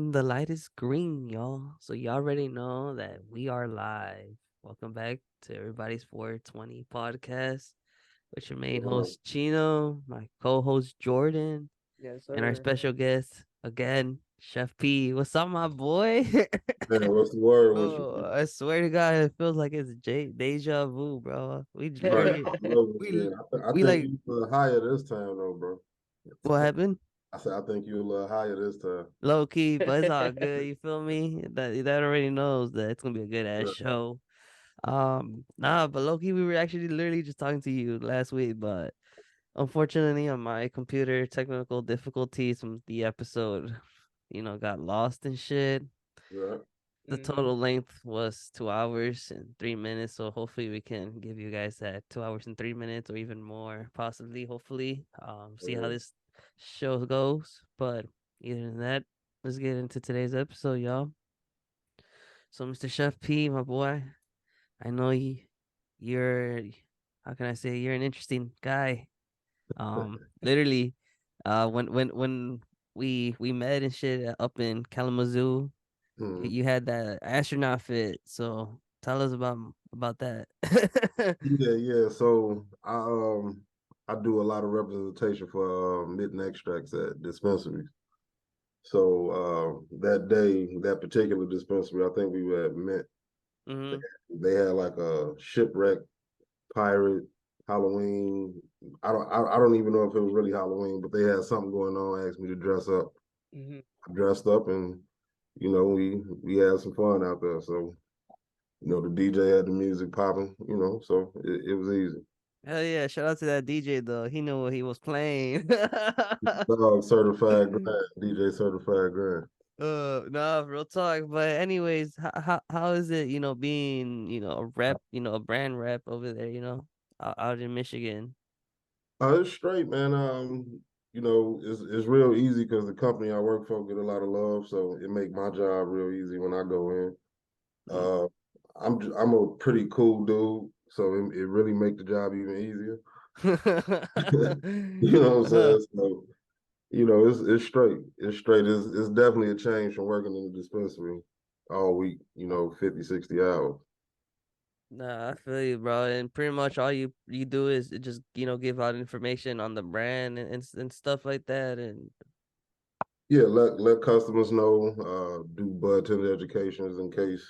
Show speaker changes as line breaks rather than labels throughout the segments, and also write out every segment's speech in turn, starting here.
And the light is green, y'all. So you already know that we are live. Welcome back to everybody's 420 podcast with your main
Well,
host Chino, my co-host Jordan,
Yes,
and our
sir.
special guest again, Chef P. What's up, my boy?
man, what's the word with you?
Bro, I swear to God, it feels like it's deja vu, bro. We
Right,
literally,
all over
we
again. I
we
think
like
you a little higher this time, though, bro.
what happened?
I said I think you a little higher this time.
Low key, but it's all good. You feel me? That already knows that it's gonna be a good ass
Yeah,
show. Nah, but low key, we were actually literally just talking to you last week, but unfortunately, on my computer technical difficulties from the episode, got lost and shit.
yeah.
The
hmm
total length was 2 hours and 3 minutes, so hopefully we can give you guys that 2 hours and 3 minutes or even more, possibly. Hopefully, see how
Yeah.
this show goes. But other than that, let's get into today's episode, y'all. So, Mr. Chef P, my boy, I know you're how can I say you're an interesting guy. Literally, when we met and shit up in Kalamazoo,
Hmm.
you had that astronaut fit. So tell us about that.
Yeah. So I do a lot of representation for mitten extracts at dispensaries. So that day, that particular dispensary, I think we were at Mint. They,
hmm
they had like a shipwreck pirate Halloween. I don't even know if it was really Halloween, but they had something going on. Asked me to dress up.
hmm
I dressed up, and we had some fun out there. So the DJ had the music popping. So it was easy.
Hell yeah! Shout out to that DJ though. He knew what he was playing.
Dog certified grand, DJ certified grand.
No, real talk. But anyways, how is it? Being a rep, a brand rep over there. Out in Michigan.
It's straight, man. It's real easy because the company I work for get a lot of love, so it make my job real easy when I go in.
Mm.
Uh, I'm a pretty cool dude, so it really make the job even easier. You know what I'm saying? So it's straight. It's straight. It's definitely a change from working in the dispensary all week. 50, 60 hours.
Nah, I feel you, bro. And pretty much all you do is just give out information on the brand and stuff like that. And
Yeah, let customers know. Do bud tender educations in case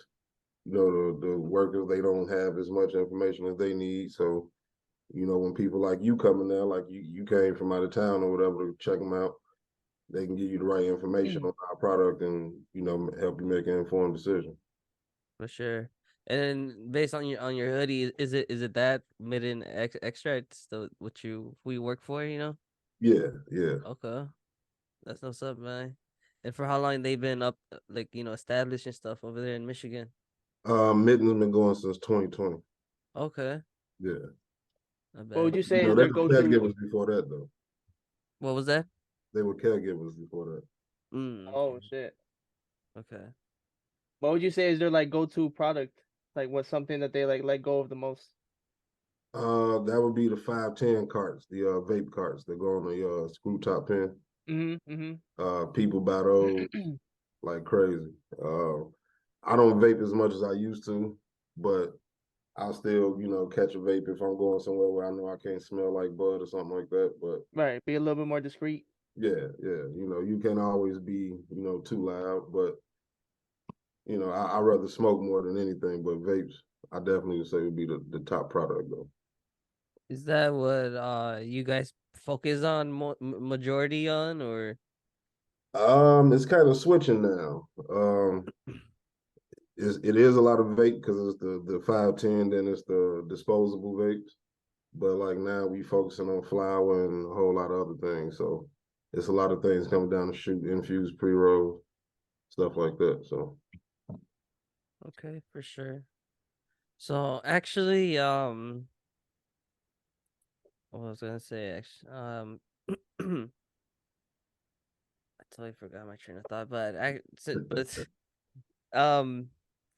the workers they don't have as much information as they need. So when people like you come in there, like you came from out of town or whatever to check them out, they can give you the right information on our product and help you make an informed decision.
for sure. And then based on your hoodie, is it that midden extracts the what you who you work for?
Yeah.
Okay, that's what's up, man. And for how long they been up, like established and stuff over there in Michigan?
Mitten's been going since 2020.
Okay,
Yeah.
not
What would
bad.
you say is
They
their
were
go-to?
caregivers before that though.
What was that?
They were caregivers before that.
Oh
Okay,
shit.
okay.
What would you say is their like go-to product? Like what's something that they like let go of the most?
That would be the 510 carts, the vape carts that go on the screw top pin.
Mm-hmm.
People buy those like crazy. Uh, I don't vape as much as I used to, but I'll still, catch a vape if I'm going somewhere where I know I can't smell like bud or something like that. But
Right. Be a little bit more discreet.
yeah, you can't always be, too loud. But I rather smoke more than anything. But vapes, I definitely would say would be the top product though.
Is that what you guys focus on majority on or?
It's kind of switching now. It is a lot of vape because it's the 510, then it's the disposable vapes. But like now we focusing on flower and a whole lot of other things. So it's a lot of things coming down the chute, infused pre rolls, stuff like that. So
Okay, for sure. So actually, what was I gonna say? Actually, I totally forgot my train of thought. But um,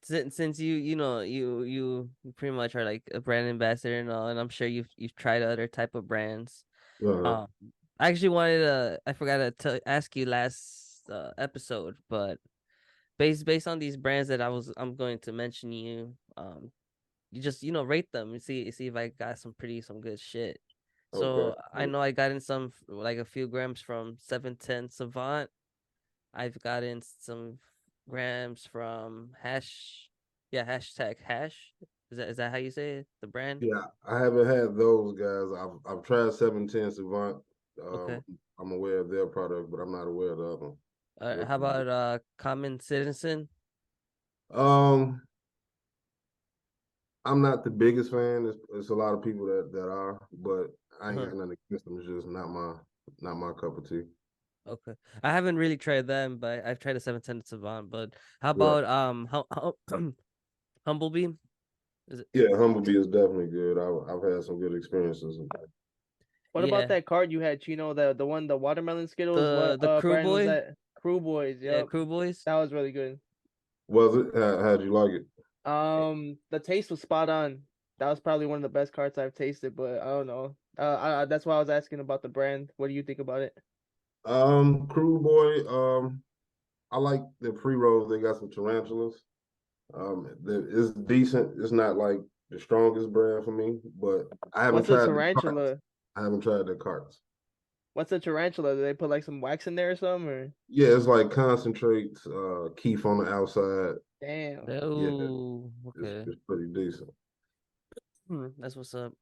since you pretty much are like a brand ambassador and all, and I'm sure you've tried other type of brands.
uh,
Um, I actually wanted to. I forgot to ask you last episode, but based on these brands that I'm going to mention you just rate them and see if I got some good shit.
Okay.
So I know I got in some like a few grams from 710 Savant. I've gotten some grams from yeah, hashtag hash. Is that how you say it? The brand?
Yeah, I haven't had those guys. I've tried 710 Savant.
Okay.
I'm aware of their product, but I'm not aware of the other one. What
How about Common Citizen?
Um, I'm not the biggest fan. It's a lot of people that are, but I ain't
Uh-huh.
got nothing against them. It's just not my cup of tea.
Okay. I haven't really tried them, but I've tried a 710 Savant. But how
Right.
about how Humblebee? Is it?
Yeah, Humblebee is definitely good. I've had some good experiences.
What about
Yeah.
that card you had, Chino? The one, the watermelon Skittles. What
The Crew
brand was
Boy?
that? Crew Boys.
Yeah,
Yep,
Crew Boys.
that was really good.
Was it? How'd you like it?
The taste was spot on. That was probably one of the best cards I've tasted, but I don't know. That's why I was asking about the brand. What do you think about it?
Crew Boy. I like the pre rolls. They got some tarantulas. It's decent. It's not like the strongest brand for me, but I haven't
What's a
tried the carts.
tarantula?
I haven't tried the carts.
What's a tarantula? Do they put like some wax in there or something? Or
Yeah, it's like concentrates, keef on the outside.
damn.
Yeah,
Oh,
it's
okay.
it's pretty decent.
That's what's up.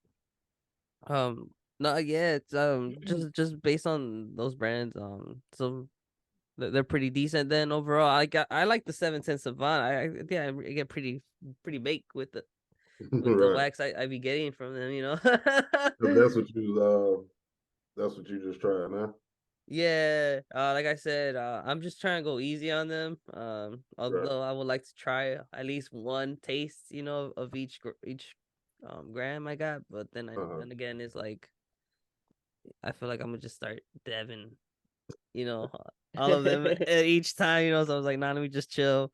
No, yeah, it's just based on those brands, so they're pretty decent. Then overall, I like the 710 Savant. Yeah, I get pretty baked with the
Right.
wax I be getting from them.
That's what that's what you just tried, huh?
Yeah, like I said, I'm just trying to go easy on them.
Right.
Although I would like to try at least one taste, of each gram I got. But
Uh-huh.
then again, it's like I feel like I'm gonna just start deving, you know, all of them at each time. So I was like, nah, let me just chill.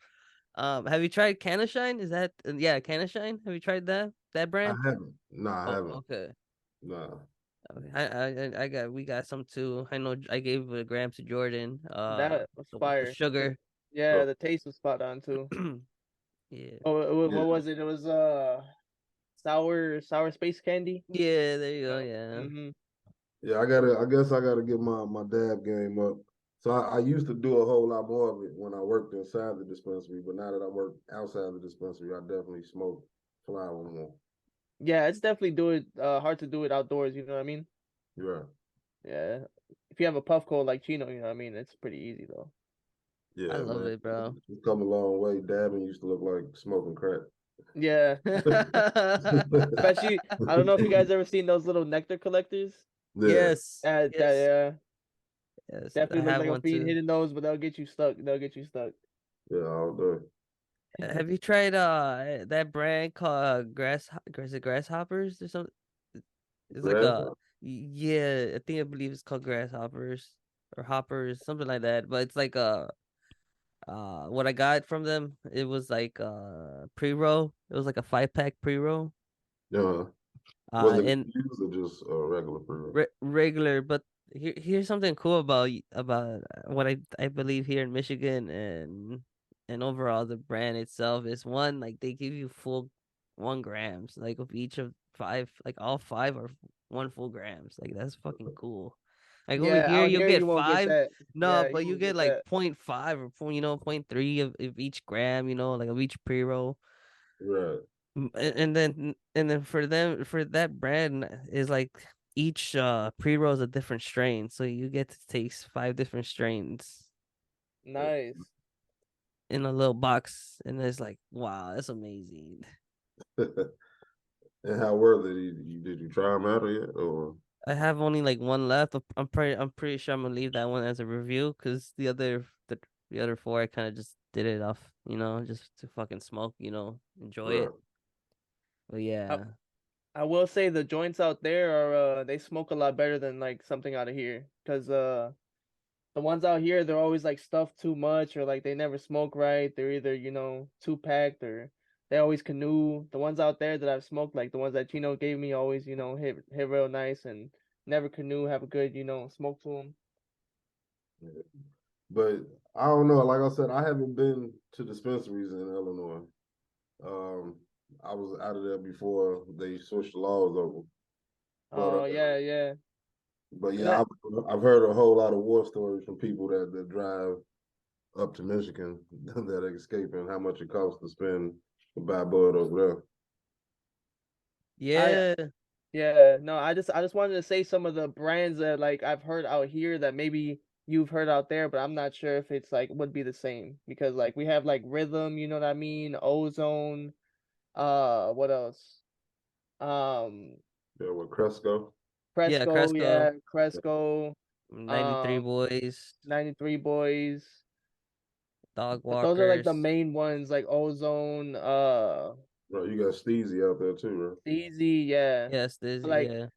Have you tried Canna Shine? Is that yeah, Canna Shine? Have you tried that
I
brand?
haven't. No, I
Oh,
haven't.
okay.
No.
Okay. We got some too. I know I gave a gram to Jordan.
That was
With the
fire.
sugar.
Yeah,
Oh,
the taste was spot on too.
Yeah.
Oh, what
yeah.
was it? It was sour space candy.
Yeah, there you go.
Oh,
Yeah.
Yeah, I guess I gotta get my dab game up. So I used to do a whole lot more of it when I worked inside the dispensary, but now that I work outside the dispensary, I definitely smoke flower more.
Yeah, it's definitely hard to do it outdoors. You know what I mean?
Yeah.
Yeah. If you have a puff cold like Chino, you know what I mean? It's pretty easy though.
I
Yeah,
love
man.
it, bro.
It's come a long way. Dabbing used to look like smoking crack.
Yeah. Especially, I don't know if you guys ever seen those little nectar collectors.
Yeah.
Yes. Yes.
Yeah,
Yes. I
definitely look
have
like a
one
fiend
too.
hitting those, but they'll get you stuck. They'll get you stuck.
Yeah, all day.
Have you tried that brand called is it Grasshoppers or something? It's like
Grass.
yeah, I believe it's called Grasshoppers or Hoppers, something like that. But it's like what I got from them, it was like pre-roll. It was like a 5-pack pre-roll.
Yeah. Was it
And
infused or just regular fruit?
regular, but here's something cool about what I believe here in Michigan and overall the brand itself is one, like they give you full 1 grams like of each of five, like all five are 1 full grams, like that's fucking cool. Like over
Yeah,
here
out
you
here
get
you won't get
five.
that.
No,
Yeah,
but
you
you
won't
get
get
like
that.
0.5 or point 0.3 of each gram, like of each pre-roll.
Right.
And then for that brand is like each pre-roll is a different strain, so you get to taste 5 different strains
Nice.
in a little box, and it's like, wow, that's amazing.
And how were they? Did you try them out yet? Or
I have only like one left. I'm pretty sure I'm gonna leave that one as a review because the other four I kind of just did it off, just to fucking smoke, enjoy
right?
it. But
I,
yeah.
I will say the joints out there are they smoke a lot better than like something out of here. Cause the ones out here they're always like stuffed too much or like they never smoke right. They're either, too packed or they always canoe. The ones out there that I've smoked, like the ones that Chino gave me always, hit real nice and never canoe, have a good, smoke to them.
Yeah. But I don't know. Like I said, I haven't been to dispensaries in Illinois. Um, I was out of there before they switched the laws over. But
Oh yeah, yeah. Cause
yeah, I've heard a whole lot of war stories from people that drive up to Michigan that are escaping how much it costs to spend to buy bud over
I
Yeah.
yeah, no, I just wanted to say some of the brands that like I've heard out here that maybe you've heard out there, but I'm not sure if it's like would be the same because like we have like Rhythm, you know what I mean? Ozone, what else? Um,
there with Cresco.
Yeah,
Cresco,
Cresco,
yeah, Cresco,
93
um,
Boys,
93 Boys.
Dog
But those are like the
Walkers.
main ones, like Ozone,
Right, you got Steezy out there too,
Easy, yeah.
Yes, this,
Like
yeah.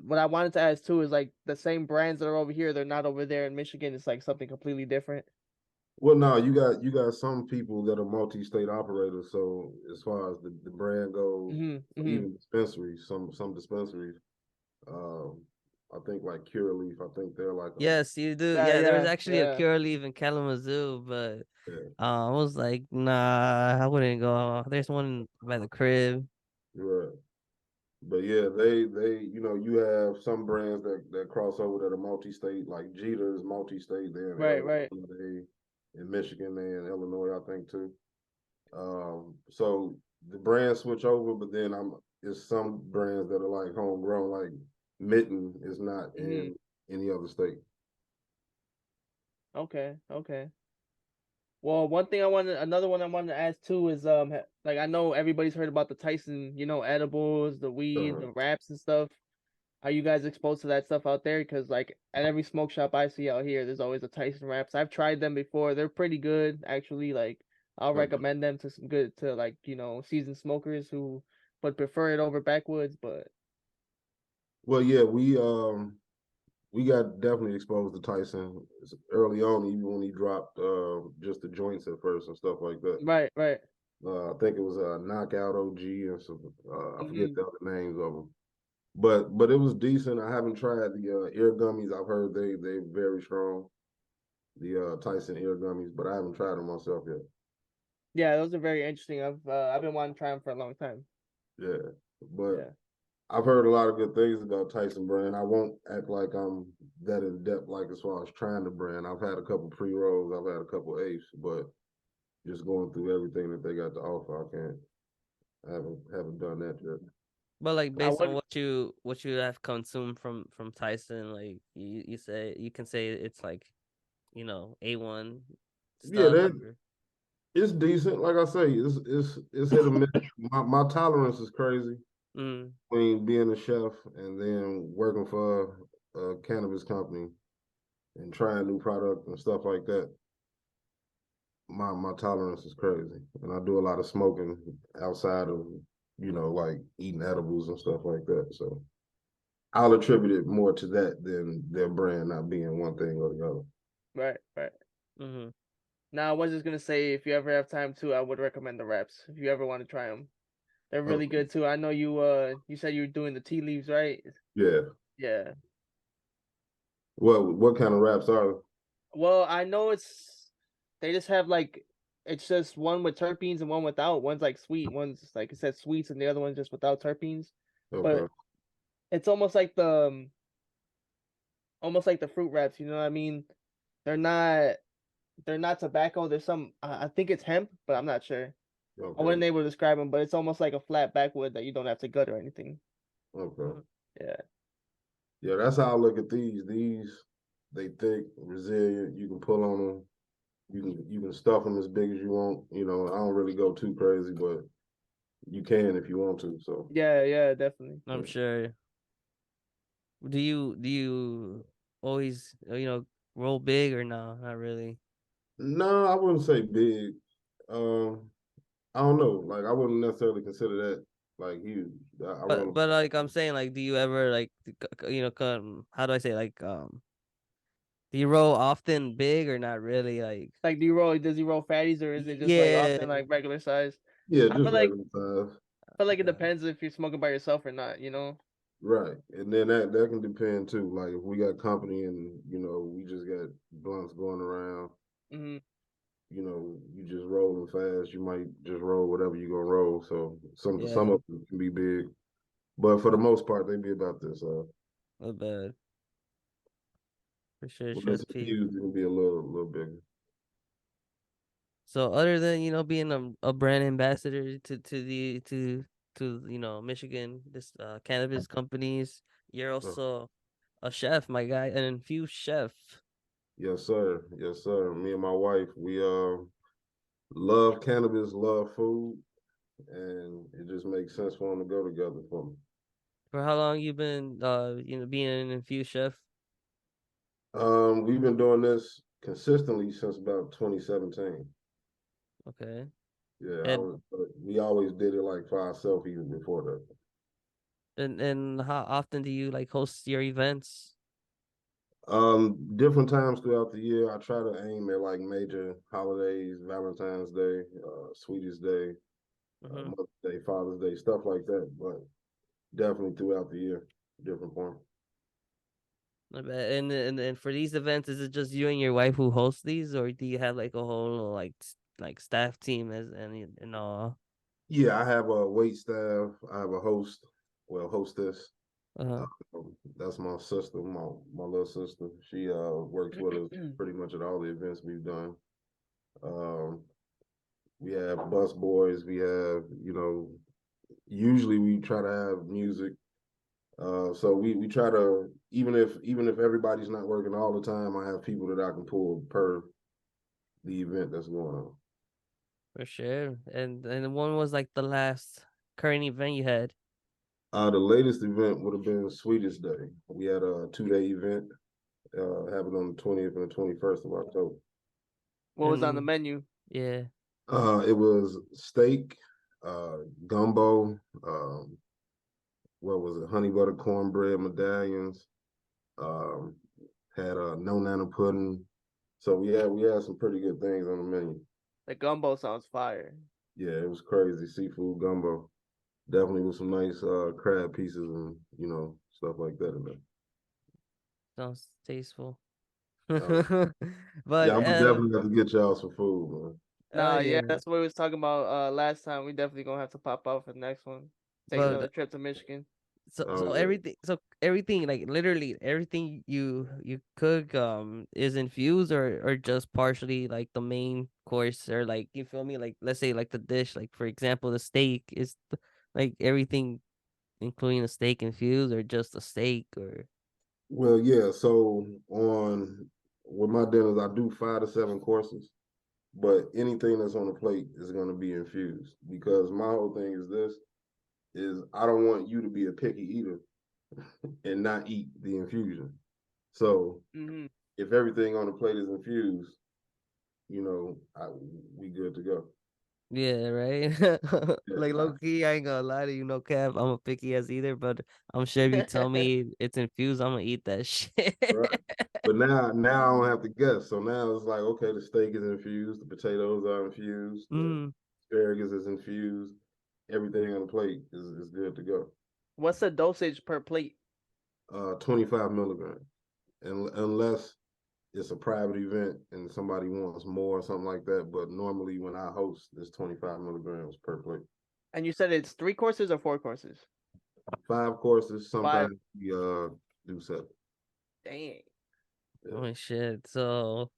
what I wanted to ask too is like the same brands that are over here, they're not over there in Michigan. It's like something completely different.
Well, no, you got some people that are multi-state operators. So as far as the brand goes,
Hmm, hmm.
even dispensaries, some dispensaries, um, I think like Curaleaf, I think they're like a
Yes, you do.
Yeah,
Yeah, there was
yeah,
actually a
yeah.
Cure Leave in Kalamazoo, but
yeah,
I was like, nah, I wouldn't go. There's one by the crib.
right. But yeah, they you have some brands that cross over that are multi-state, like Jeter is multi-state. They're in
Right, right.
Illinois, they in Michigan, they in Illinois, I think too. So the brands switch over, but then it's some brands that are like homegrown, like Mitten is not
Hmm.
in any other state.
Okay, okay. Well, another one I wanted to ask too is like I know everybody's heard about the Tyson, edibles, the weed,
Uh,
the wraps and stuff. Are you guys exposed to that stuff out there? Because like at every smoke shop I see out here, there's always a Tyson wraps. I've tried them before. They're pretty good, actually. Like I'll
uh,
recommend them to some good to like seasoned smokers who would prefer it over backwoods. But
well, yeah, we got definitely exposed to Tyson early on, even when he dropped just the joints at first and stuff like that.
right, right.
I think it was a Knockout OG and some I forget
Hmm.
the other names of them. But it was decent. I haven't tried the ear gummies. I've heard they very strong. The Tyson ear gummies, but I haven't tried them myself yet.
Yeah, those are very interesting. I've been wanting to try them for a long time.
Yeah, but
Yeah.
I've heard a lot of good things about Tyson brand. I won't act like I'm that in depth, like as far as trying the brand. I've had a couple pre rolls, I've had a couple apes, but just going through everything that they got to offer, I can't. I haven't done that yet.
But like
I
based on
would.
what you have consumed from Tyson, like you say you can say it's like A1
Yeah,
stuff.
it's decent. Like I say, it's hit or miss. My tolerance is crazy
Mm.
between being a chef and then working for a cannabis company and trying new product and stuff like that. My tolerance is crazy, and I do a lot of smoking outside of like eating edibles and stuff like that. So I'll attribute it more to that than their brand not being one thing or the other.
Right, right.
Hmm.
Now I was just gonna say if you ever have time too, I would recommend the wraps if you ever want to try them. They're really
Okay.
good too. I know you said you were doing the tea leaves, right?
Yeah.
Yeah.
What kind of wraps are
Well, I know they just have like it's just one with terpenes and one without. One's like sweet, one's like it says sweets, and the other one's just without terpenes.
they?
But
Okay.
it's almost like the fruit wraps. You know what I mean? They're not they're not tobacco. There's some I think it's hemp, but I'm not sure. I
Okay.
wasn't able to describe them, but it's almost like a flat backwood that you don't have to gut or anything.
Okay.
Yeah.
Yeah, that's how I look at these. These they thick, resilient. You can pull on them. You can stuff them as big as you want. I don't really go too crazy, but you can if you want to. So
Yeah, yeah, definitely.
I'm
yeah.
sure. Do you always roll big or no? Not really.
No, I wouldn't say big. Um, I don't know. Like I wouldn't necessarily consider that like huge. I roll.
But like I'm saying, like, do you ever like come? How do I say do you roll often big or not really? Like,
Like, does he roll fatties or is it just like
yeah,
often like regular size?
Yeah,
I
just
feel like
regular size.
I feel like it depends if you're smoking by yourself or not,
Right. And then that can depend too. Like if we got company and we just got blunts going around,
Hmm.
you just rolling fast, you might just roll whatever you're gonna roll. So some
Yeah,
of them can be big. But for the most part they be about this.
not bad for sure,
When it's
Chef P.
infused, it can be a little bigger.
So other than being a brand ambassador to Michigan, this cannabis companies, you're
Uh,
also a chef, my guy, an infused chef.
yes, sir. Yes, sir. Me and my wife, we love cannabis, love food, and it just makes sense for them to go together for me.
For how long you been being an infused chef?
We've been doing this consistently since about 2017.
Okay.
Yeah,
And
we always did it like for ourselves even before that.
and how often do you like host your events?
Different times throughout the year, I try to aim at like major holidays, Valentine's Day, Sweetest Day,
Mm-hmm.
Mother's Day, Father's Day, stuff like that. But definitely throughout the year, different point.
And for these events, is it just you and your wife who host these, or do you have like a whole like staff team as and all?
Yeah, I have a wait staff. I have a hostess.
Uh-huh.
That's my sister, my little sister. She works with us pretty much at all the events we've done. Um, we have bus boys. We have, usually we try to have music. So we try to even if everybody's not working all the time, I have people that I can pull per the event that's going on.
For sure. And one was like the last current event you had.
The latest event would have been Sweetest Day. We had a 2-day event happened on the 20th and the 21st of October.
What was on the
And
menu?
yeah,
It was steak, gumbo, what was it, honey butter cornbread medallions, um, had a no nana pudding. So we had some pretty good things on the menu.
The gumbo sounds fire.
Yeah, it was crazy. Seafood gumbo. Definitely with some nice crab pieces and stuff like that in there.
sounds tasteful.
Uh,
But
yeah, I'm gonna definitely have to get y'all some food, man.
oh
Nah, yeah,
yeah.
that's what we was talking about last time. We definitely gonna have to pop out for the next one. Take another
But
trip to Michigan.
so
Oh
so
yeah.
everything so everything like literally everything you cook is infused or just partially like the main course, or like you feel me, like let's say like the dish, like for example the steak is like everything including the steak infused, or just a steak, or
Well, yeah. So on with my dinners, I do 5 to 7 courses, but anything that's on the plate is going to be infused because my whole thing is this: is I don't want you to be a picky eater and not eat the infusion. So
Hmm.
if everything on the plate is infused, we good to go.
yeah, right.
Yeah,
Like low key, I ain't gonna lie to you, no cap, I'm a picky as either, but I'm sure if you tell me it's infused, I'm gonna eat that shit.
right. But now I don't have to guess. So now it's like, okay, the steak is infused, the potatoes are infused, the
Mm.
asparagus is infused, everything on the plate is good to go.
What's the dosage per plate?
25 milligrams. And unless it's a private event and somebody wants more or something like that. But normally when I host, it's 25 milligrams per plate.
And you said it's 3 courses or 4 courses?
5 courses,
Five.
sometimes we do 7.
Dang.
Yeah.
Oh shit. So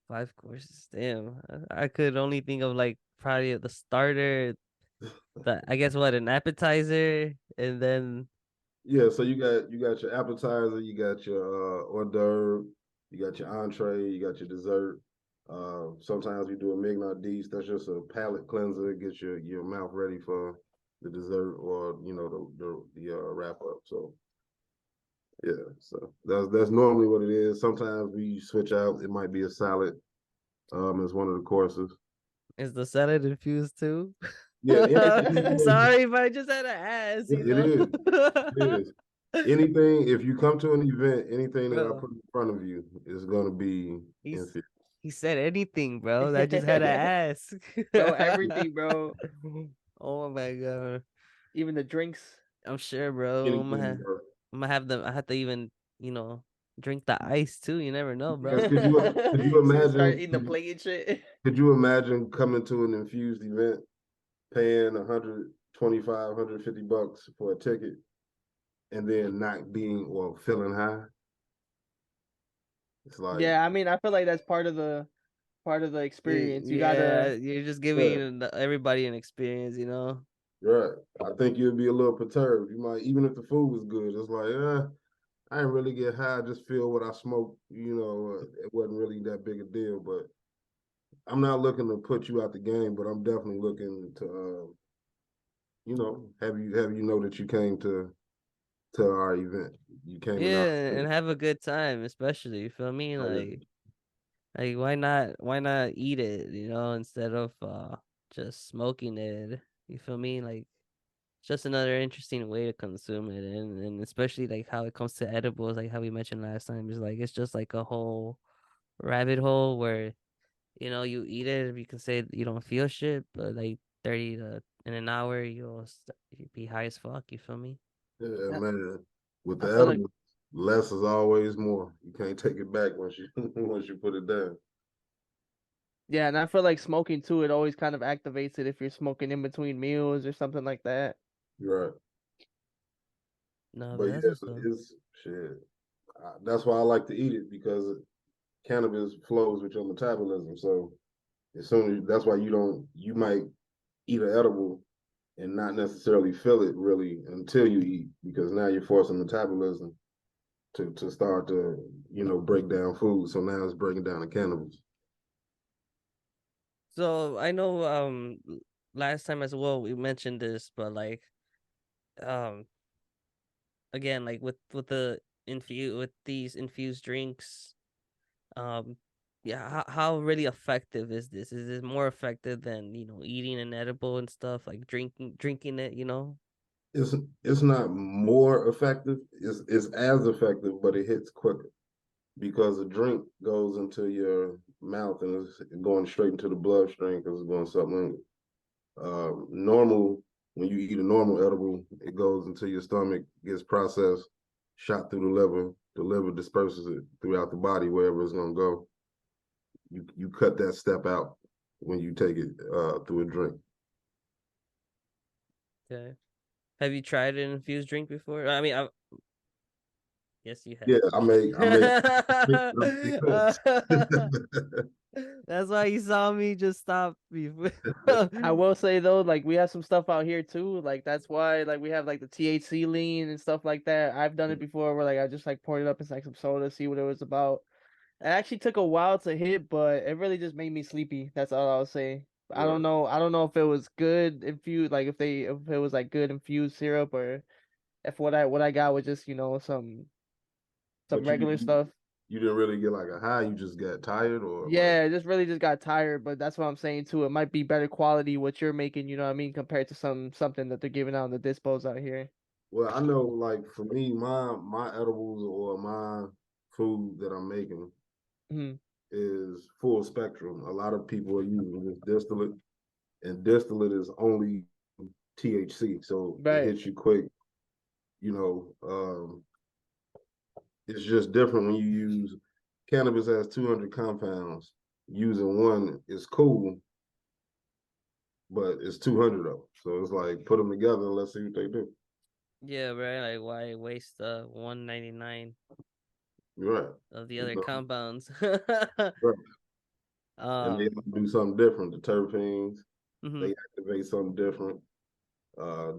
5 courses. Damn. I could only think of like probably the starter, the I guess what, an appetizer, and then
Yeah, so you got your appetizer, you got your hors d'oeuvre, you got your entree, you got your dessert. Sometimes we do a mignardise. That's just a palate cleanser. It gets your mouth ready for the dessert or the wrap up. So yeah, so that's normally what it is. Sometimes we switch out. It might be a salad. As one of the courses.
is the salad infused too?
Yeah, anything.
Sorry if I just had to ask,
It is. It is. Anything, if you come to an event, anything that I
Bro,
put in front of you is going to be
he's
infused.
he said anything, bro. I just had to ask.
Bro, everything, bro.
Oh my god.
Even the drinks.
I'm sure, bro.
anything, bro.
I'm gonna have them. I have to even, drink the ice too. You never know,
Because
bro.
could you
So you start
imagine
eating the plate and shit.
could you imagine coming to an infused event, paying 125, $150 for a ticket, and then not being or feeling high? It's like,
Yeah, I mean, I feel like that's part of the experience. You
Yeah,
gotta,
you're just
yeah,
giving everybody an experience, you know.
right. I think you'll be a little perturbed. You might, even if the food was good, it's like, I didn't really get high. I just feel what I smoked. It wasn't really that big a deal. But I'm not looking to put you out the game, but I'm definitely looking to, have you know that you came to our event. You came in our
Yeah,
space.
and have a good time, especially. You feel me?
Oh, yeah.
Like why not eat it, instead of just smoking it. You feel me? Like it's just another interesting way to consume it, and especially like how it comes to edibles, like how we mentioned last time, is like it's just like a whole rabbit hole where you eat it. You can say you don't feel shit, but like 30 to in an hour, you'll be high as fuck. You feel me?
Yeah,
I,
man. With the
I feel like,
edible, less is always more. You can't take it back once you once you put it down.
yeah, and I feel like smoking too. It always kind of activates it if you're smoking in between meals or something like that.
You're right.
No,
But
but
yeah,
that's what's up.
it's shit. That's why I like to eat it because cannabis flows with your metabolism. So as soon as that's why you might eat an edible and not necessarily feel it really until you eat because now you're forcing metabolism to start to break down food. So now it's breaking down the cannabis.
So I know last time as well we mentioned this, but like um again, like with these infused drinks, um yeah, how really effective is this? Is it more effective than, eating an edible and stuff, like drinking it,
It's it's not more effective. It's as effective, but it hits quicker because the drink goes into your mouth and it's going straight into the bloodstream because it's going sublingual. Normal when you eat a normal edible, it goes into your stomach, gets processed, shot through the liver. The liver disperses it throughout the body wherever it's going to go. You cut that step out when you take it through a drink.
Okay. Have you tried an infused drink before? I mean, yes, you
Yeah,
have.
I make sense.
That's why you saw me just stop before.
I will say though, like we have some stuff out here too. Like that's why like we have like the THC lean and stuff like that. I've done it before where like I just like poured it up in like some soda, see what it was about. It actually took a while to hit, but it really just made me sleepy. That's all I'll say. I don't
Right.
know. I don't know if it was good infused, like if it was like good infused syrup or if what I got was just some
But you
regular stuff.
you didn't really get like a high. You just got tired, or like.
Yeah, it just really just got tired, but that's what I'm saying too. It might be better quality what you're making, you know what I mean, compared to something that they're giving out in the dispos out here.
Well, I know, like for me, my edibles or my food that I'm making
Hmm.
is full spectrum. A lot of people are using this distillate, and distillate is only THC, so it
Right.
hits you quick. You know, it's just different when you use cannabis has 200 compounds. Using one is cool, but it's 200 of them. So it's like put them together and let's see what they do.
Yeah, right. Like why waste 199
You're right.
of the
You
other
know,
compounds?
right. And they
um.
do something different. The terpenes,
Mhm.
they activate something different.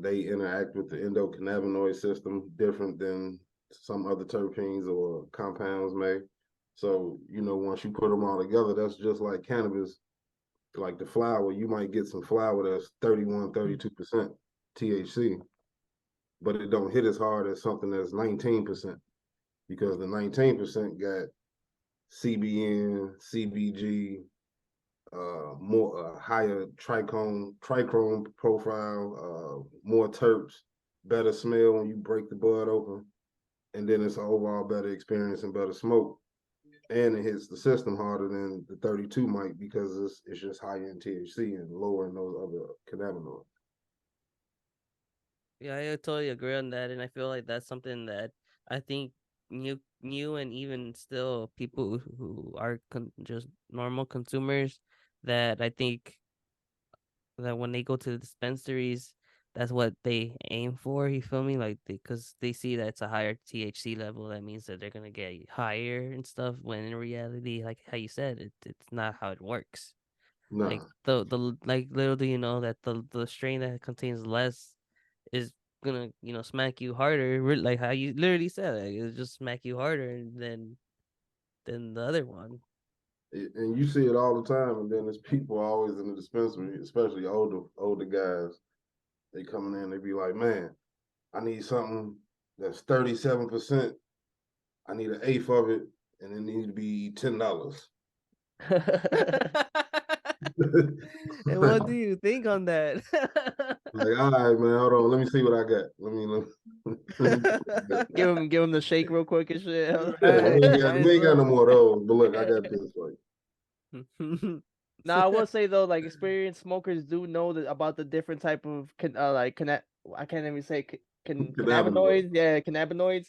They interact with the endocannabinoid system different than some other terpenes or compounds may. So, once you put them all together, that's just like cannabis, like the flower. You might get some flower that's 31, 32% THC, but it don't hit as hard as something that's 19% because the 19% got CBN, CBG, more higher trichrome profile, more terps, better smell when you break the bud open, and then it's an overall better experience and better smoke. And it hits the system harder than the 32 might because it's just higher in THC and lower in those other cannabinoids.
Yeah, I totally agree on that, and I feel like that's something that I think new and even still people who are just normal consumers, that I think that when they go to the dispensaries, that's what they aim for. You feel me? Like, because they see that it's a higher THC level, that means that they're gonna get higher and stuff. When in reality, like how you said, it's not how it works. Like
Nah,
the like little do you know that the strain that contains less is gonna smack you harder. Like how you literally said, like, it'll just smack you harder than the other one.
and you see it all the time. And then there's people always in the dispensary, especially older guys. They coming in, they be like, "Man, I need something that's 37%. I need an eighth of it, and it need to be $10."
And
like,
what do you think on that?
all right, man, hold on. Let me see what I got. Let me see what I got.
Give him the shake real quick and shit. All
Yeah,
right,
we
nice
ain't got no
one.
more of those. But look, I got this for you.
Now I will say though, like experienced smokers do know that about the different type of I can't even say
Cannabinoid.
cannabinoids. Yeah, cannabinoids.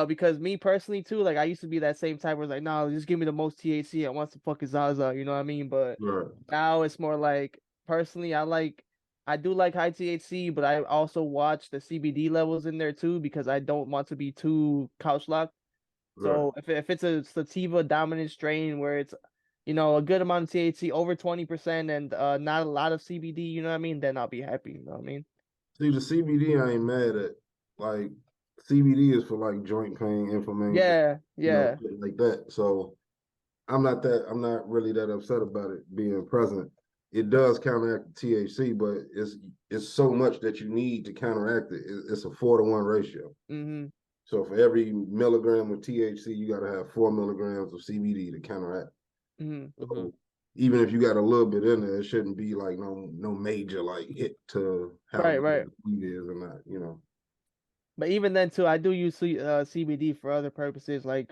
Because me personally too, like I used to be that same type where it's like, nah, just give me the most THC. I want some fucking Zaza. You know what I mean? But
Right,
now it's more like personally, I do like high THC, but I also watch the CBD levels in there too because I don't want to be too couch locked.
right.
So if it's a sativa dominant strain where it's a good amount of THC over 20% and not a lot of CBD, you know what I mean, then I'll be happy, you know what I mean?
See, the CBD I ain't mad at. Like, CBD is for like joint pain, inflammation,
Yeah, yeah.
shit like that. So I'm not really that upset about it being present. It does counteract the THC, but it's so much that you need to counteract it. It's a 4-to-1 ratio.
Mm-hmm.
So for every milligram of THC, you got to have 4 milligrams of CBD to counteract.
Mm-hmm.
Hmm.
So even if you got a little bit in there, it shouldn't be like no major like hit to how
Right,
good
right.
the weed is or not.
But even then too, I do use CBD for other purposes, like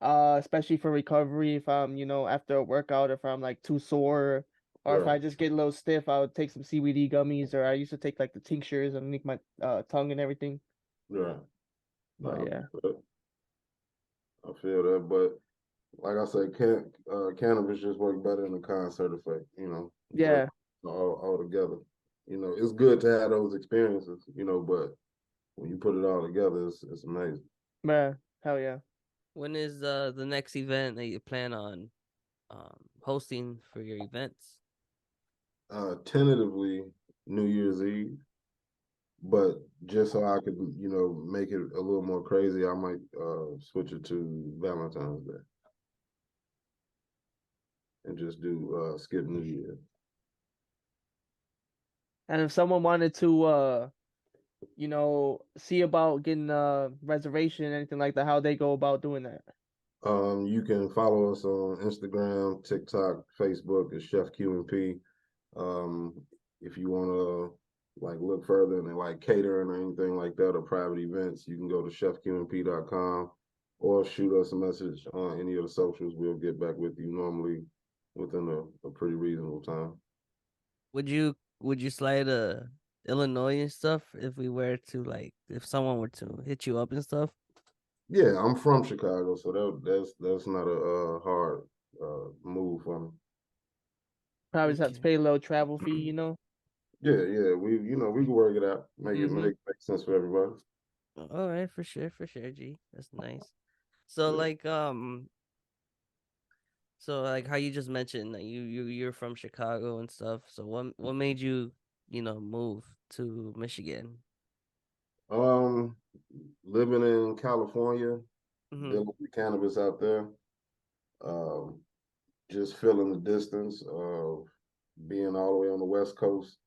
especially for recovery if I'm, after a workout, if I'm like too sore or if
Right,
I just get a little stiff, I would take some CBD gummies or I used to take like the tinctures underneath my tongue and everything.
right.
But
Nah,
yeah.
I feel that, but like I said, cannabis just work better than the concert effect. You work
Yeah,
all together. It's good to have those experiences. But when you put it all together, it's amazing.
man. Hell yeah.
When is the next event that you plan on hosting for your events?
Tentatively New Year's Eve, but just so I could, make it a little more crazy, I might switch it to Valentine's Day and just do skip New Year.
And if someone wanted to see about getting a reservation, anything like that, how they go about doing that.
You can follow us on Instagram, TikTok, Facebook as Chef Q&P. Um, if you want to like look further and like catering or anything like that or private events, you can go to chefqnp.com or shoot us a message on any of the socials. We'll get back with you normally within a pretty reasonable time.
Would you slide Illinois and stuff if we were to, like, if someone were to hit you up and stuff?
Yeah, I'm from Chicago, so that's not a hard move for me.
Probably just have to
Okay.
pay a little travel fee.
Yeah, we can work it out, make it
Mm-hmm.
make sense for everybody.
All right, for sure, G. That's nice. So
Yeah.
like how you just mentioned that you're from Chicago and stuff. So what made you, move to Michigan?
Um, living in California,
Mhm.
dealing with cannabis out there, um, just feeling the distance of being all the way on the West Coast.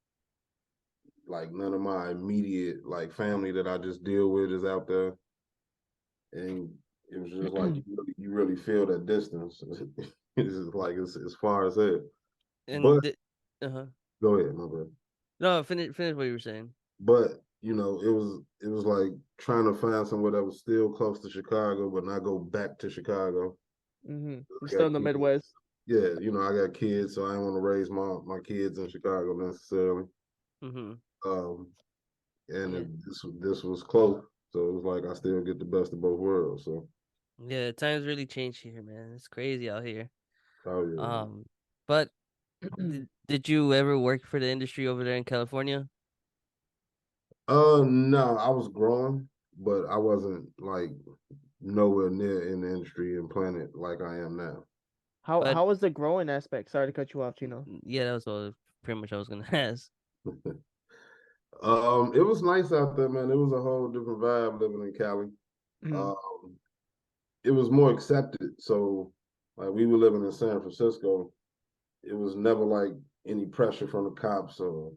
Like none of my immediate like family that I just deal with is out there, and it was just like you really feel that distance. It's just like it's as far as it. But
And uh-huh.
go ahead, my bad.
No, finish what you were saying.
But it was like trying to find somewhere that was still close to Chicago, but not go back to Chicago.
Mm-hmm. You're
I
still
got
in the
kids.
Midwest.
Yeah, I got kids, so I didn't want to raise my kids in Chicago necessarily.
Mhm.
Um, and
Yeah,
this was close. So it was like I still get the best of both worlds. So
yeah. Times really changed here, man. It's crazy out here.
oh yeah.
Um, but did you ever work for the industry over there in California?
No, I was growing, but I wasn't like nowhere near in the industry and planet like I am now.
But
How was the growing aspect? Sorry to cut you off, Chino.
yeah, that was all pretty much I was gonna ask.
It was nice out there, man. It was a whole different vibe living in Cali.
Mm-hmm.
Um, it was more accepted. So, like we were living in San Francisco, it was never like any pressure from the cops, or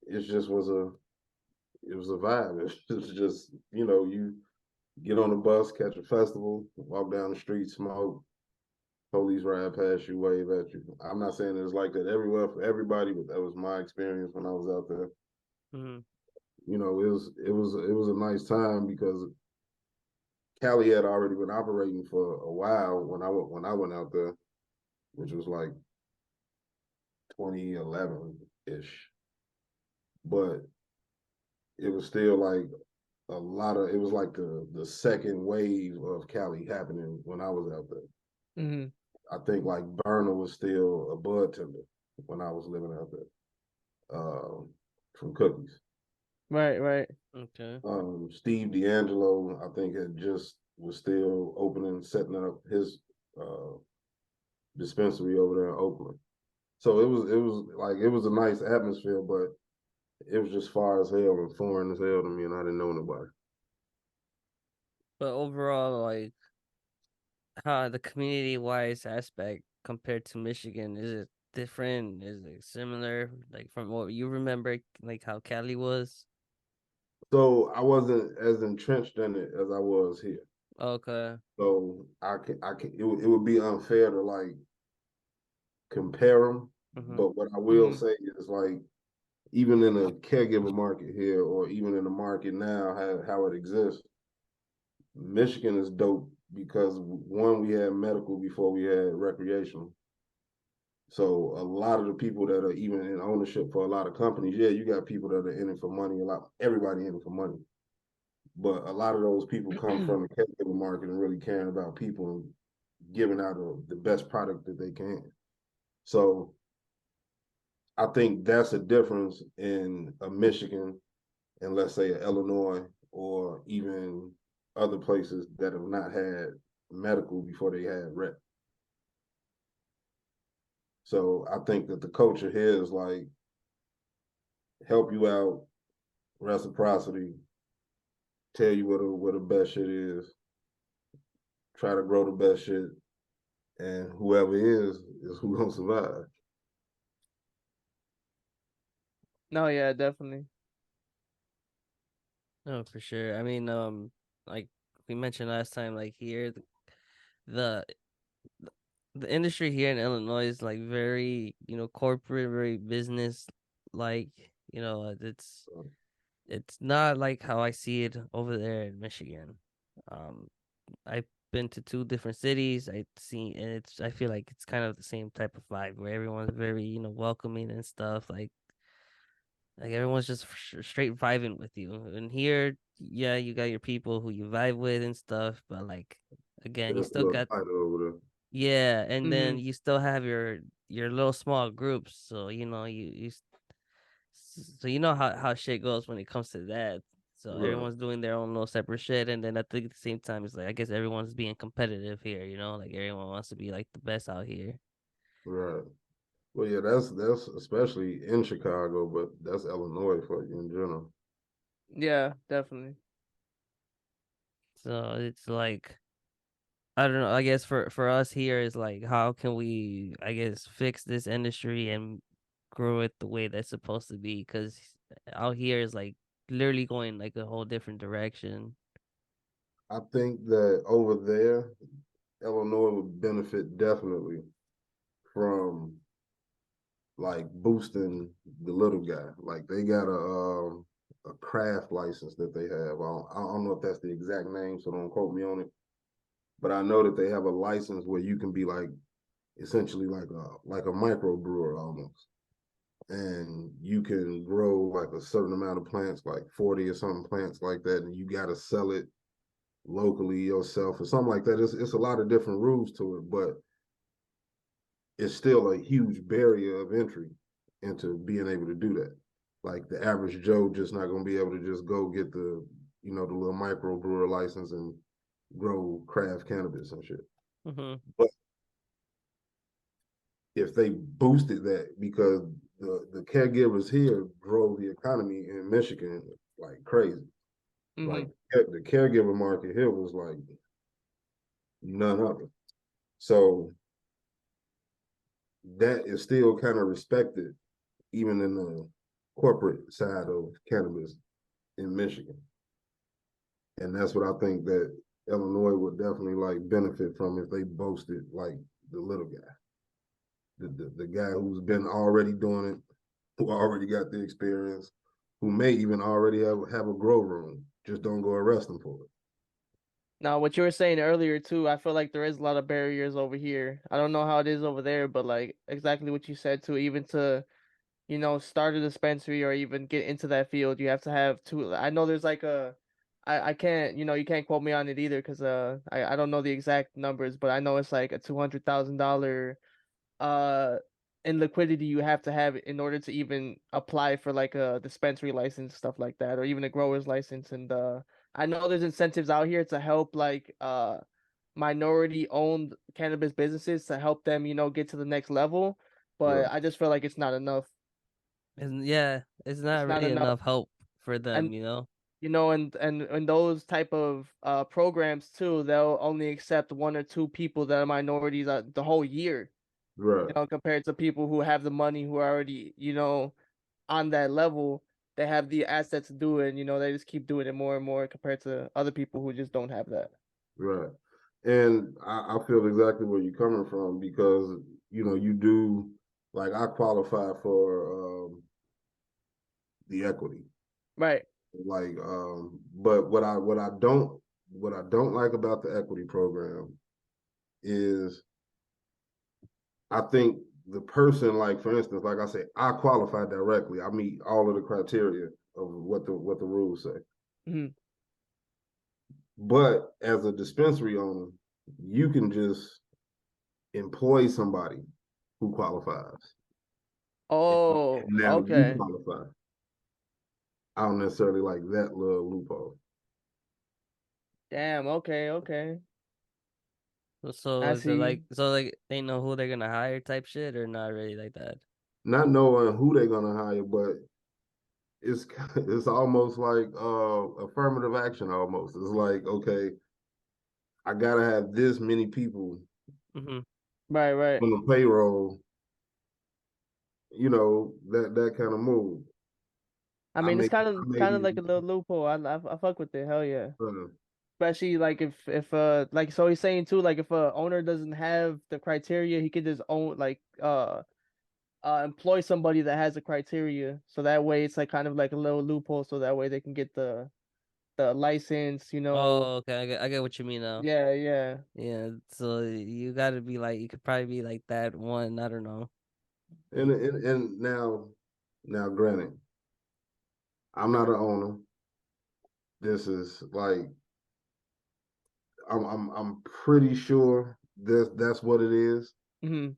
it just was it was a vibe. It was just you get on the bus, catch a festival, walk down the street, smoke, police ride past you, wave at you. I'm not saying it's like that everywhere for everybody, but that was my experience when I was out there.
Hmm.
It was a nice time because Cali had already been operating for a while when I went out there, which was like 2011 ish. But it was still like a lot of it was like the second wave of Cali happening when I was out there.
Mm-hmm.
I think like Burner was still a bud tender when I was living out there from Cookies.
Right, right.
Okay.
Steve D'Angelo, I think, had just was still opening, setting up his uh, dispensary over there in Oakland. So it was a nice atmosphere, but it was just far as hell and foreign as hell to me, and I didn't know nobody.
But overall, like, how the community wise aspect compared to Michigan, is it different? Is it similar? Like from what you remember, like how Cali was?
So I wasn't as entrenched in it as I was here.
Okay.
So it would be unfair to like compare them.
Mm-hmm.
But what I will
Mm-hmm.
say is like even in a caregiver market here, or even in the market now, how it exists, Michigan is dope because one, we had medical before we had recreational. So a lot of the people that are even in ownership for a lot of companies, yeah, you got people that are in it for money. Everybody in it for money, but a lot of those people come from the caregiver market and really caring about people and giving out the best product that they can. So I think that's a difference in a Michigan and let's say a Illinois or even other places that have not had medical before they had rec. So I think that the culture here is like help you out, reciprocity, tell you what the best shit is, try to grow the best shit, and whoever is who gonna survive.
No, yeah, definitely.
Oh, for sure. I mean, like we mentioned last time, like here, the the industry here in Illinois is like very, corporate, very business like, it's not like how I see it over there in Michigan. Um, I've been to two different cities. I see, and I feel like it's kind of the same type of vibe where everyone's very, welcoming and stuff. Like everyone's just straight vibing with you. And here, yeah, you got your people who you vibe with and stuff, but like again, you
It's a
still
little
got,
tighter over
yeah, and
Mm-hmm.
then you still have your little small groups. So so you know how shit goes when it comes to that. So
there. Right,
everyone's doing their own little separate shit, and then I think at the same time, it's like I guess everyone's being competitive here. Like everyone wants to be like the best out here.
right. Well, yeah, that's especially in Chicago, but that's Illinois for you in general.
Yeah, definitely.
So it's like I don't know. I guess for us here is like how can we I guess fix this industry and grow it the way that's supposed to be? Because out here is like literally going like a whole different direction.
I think that over there, Illinois would benefit definitely from like boosting the little guy. Like they got a craft license that they have. I don't know if that's the exact name, so don't quote me on it. But I know that they have a license where you can be like essentially like a micro brewer almost. and you can grow like a certain amount of plants, like 40 or something plants like that, and you got to sell it locally yourself or something like that. It's a lot of different rules to it, but it's still a huge barrier of entry into being able to do that. Like the average Joe just not going to be able to just go get the little micro brewer license and grow craft cannabis and shit.
Mm-hmm.
But if they boosted that, because the caregivers here drove the economy in Michigan like crazy. Like the caregiver market here was like none other. So that is still kind of respected even in the corporate side of cannabis in Michigan. And that's what I think that Illinois would definitely like benefit from if they boasted like the little guy. The guy who's been already doing it, who already got the experience, who may even already have a grow room. Just don't go arrest them for it.
Now, what you were saying earlier too, I feel like there is a lot of barriers over here. I don't know how it is over there, but like exactly what you said too, even to, start a dispensary or even get into that field, you have to have two. I know there's like I can't, you can't quote me on it either because I don't know the exact numbers, but I know it's like a $200,000 uh in liquidity you have to have in order to even apply for like a dispensary license, stuff like that, or even a grower's license. And I know there's incentives out here to help like minority owned cannabis businesses to help them, get to the next level,
Right,
but I just feel like it's not enough.
And yeah, it's
It's
not
not
really
enough.
enough help for
And
them, you know.
and those type of programs too, they'll only accept one or two people that are minorities the whole year,
right,
compared to people who have the money, who are already, on that level. They have the assets to do it, and they just keep doing it more and more compared to other people who just don't have that.
right. And I feel exactly where you're coming from because you do like I qualify for the equity.
Right.
Like but what I don't like about the equity program is I think the person, like for instance, like I say, I qualify directly. I meet all of the criteria of what the rules say.
Hmm.
But as a dispensary owner, you can just employ somebody who qualifies. And
Oh,
now you
okay.
qualify. I don't necessarily like that little loophole.
Damn. Okay. Okay.
So
I
is it
see.
like they know who they're gonna hire type shit or not really like that?
Not knowing who they're gonna hire, but it's it's almost like affirmative action almost. It's like, okay, I gotta have this many people
Mm-hmm.
Right. Right.
on the payroll, that kind of move.
I
I
mean, it's
may
kind
I
of
may
kind of
be
like a little loophole. I fuck with it. Hell yeah.
uh,
Especially like if like, so he's saying too, like if a owner doesn't have the criteria, he could just own like employ somebody that has the criteria, so that way it's like kind of like a little loophole, so that way they can get the license,
Oh, okay, I get what you mean now.
yeah, yeah.
Yeah, so you gotta be like you could probably be like that one. I don't know.
and now granted, I'm not an owner. This is like I'm pretty sure that's what it is.
Hmm.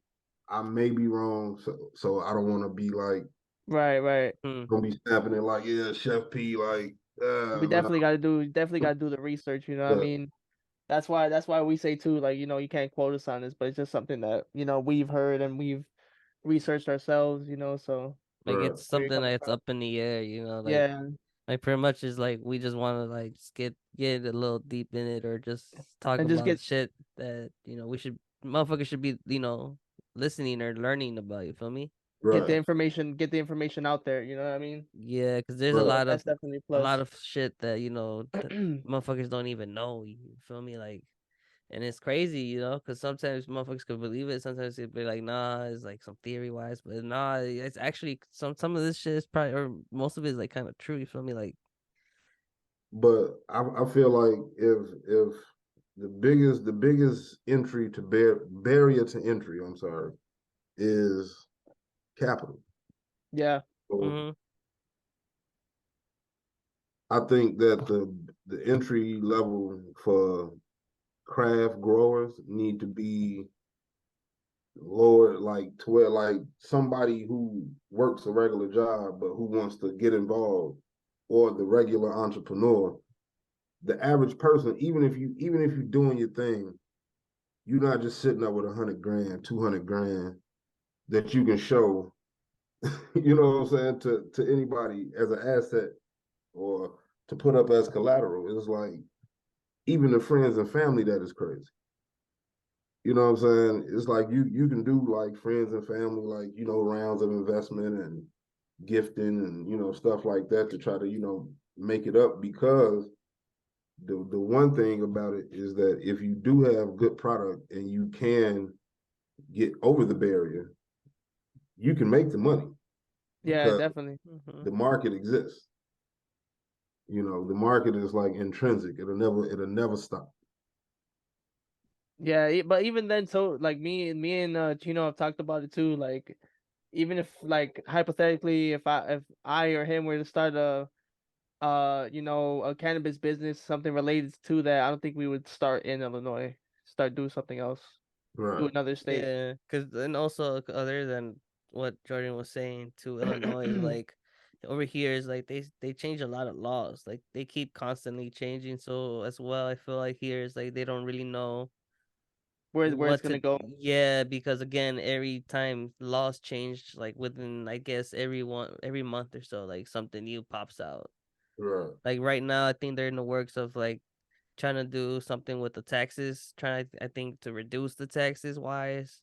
I may be wrong, so I don't want to be like
Right, right.
Hmm.
gonna be snapping it like, yeah, Chef P, like,
We
no,
definitely gotta do the research, you know what I
yeah,
mean? That's why we say too, like, you can't quote us on this, but it's just something that, we've heard and we've researched ourselves, so
Like
right,
it's
where you're
something
coming
that's
from.
up in the air, you know,
Yeah.
like pretty much is like we just want to like just get a little deep in it or just talk
And just
about
get
shit that we should motherfuckers should be listening or learning about. You feel me?
right,
get the information out there, you know what I mean?
Yeah, because there's
right.
That's definitely a
a lot
plus.
of shit that that motherfuckers don't even know. You feel me? Like, and it's crazy, because sometimes motherfuckers could believe it. Sometimes they'd be like, nah, it's like some theory wise, but nah, it's actually some of this shit is probably or most of it is like kind of true. You feel me? Like,
But I feel like if the biggest entry to barrier to entry, I'm sorry, is capital.
Yeah.
So
Mm-hmm.
I think that the entry level for craft growers need to be lower, like to where like somebody who works a regular job but who wants to get involved, or the regular entrepreneur, the average person, even if you're doing your thing, you're not just sitting up with 100 grand, 200 grand that you can show, you know what I'm saying, to anybody as an asset or to put up as collateral. It's like even the friends and family that is crazy. You know what I'm saying? It's like you can do like friends and family, like, rounds of investment and gifting and, stuff like that to try to, make it up, because the one thing about it is that if you do have good product and you can get over the barrier, you can make the money
Yeah,
because
definitely.
Mm-hmm.
the market exists. The market is like intrinsic. It'll never stop.
Yeah, but even then, so like me and Chino have talked about it too. Like, even if like hypothetically, if I or him were to start a cannabis business, something related to that, I don't think we would start in Illinois. Start doing something else. Do
Right.
another state.
Yeah, because then also other than what Jordan was saying to Illinois, like over here is like they change a lot of laws. Like they keep constantly changing. So as well, I feel like here is like they don't really know
Where it's
what
gonna
to.
go.
Yeah, because again, every time laws change, like within I guess every month or so, like something new pops out.
Right.
Like right now, I think they're in the works of like trying to do something with the taxes, trying I think to reduce the taxes wise.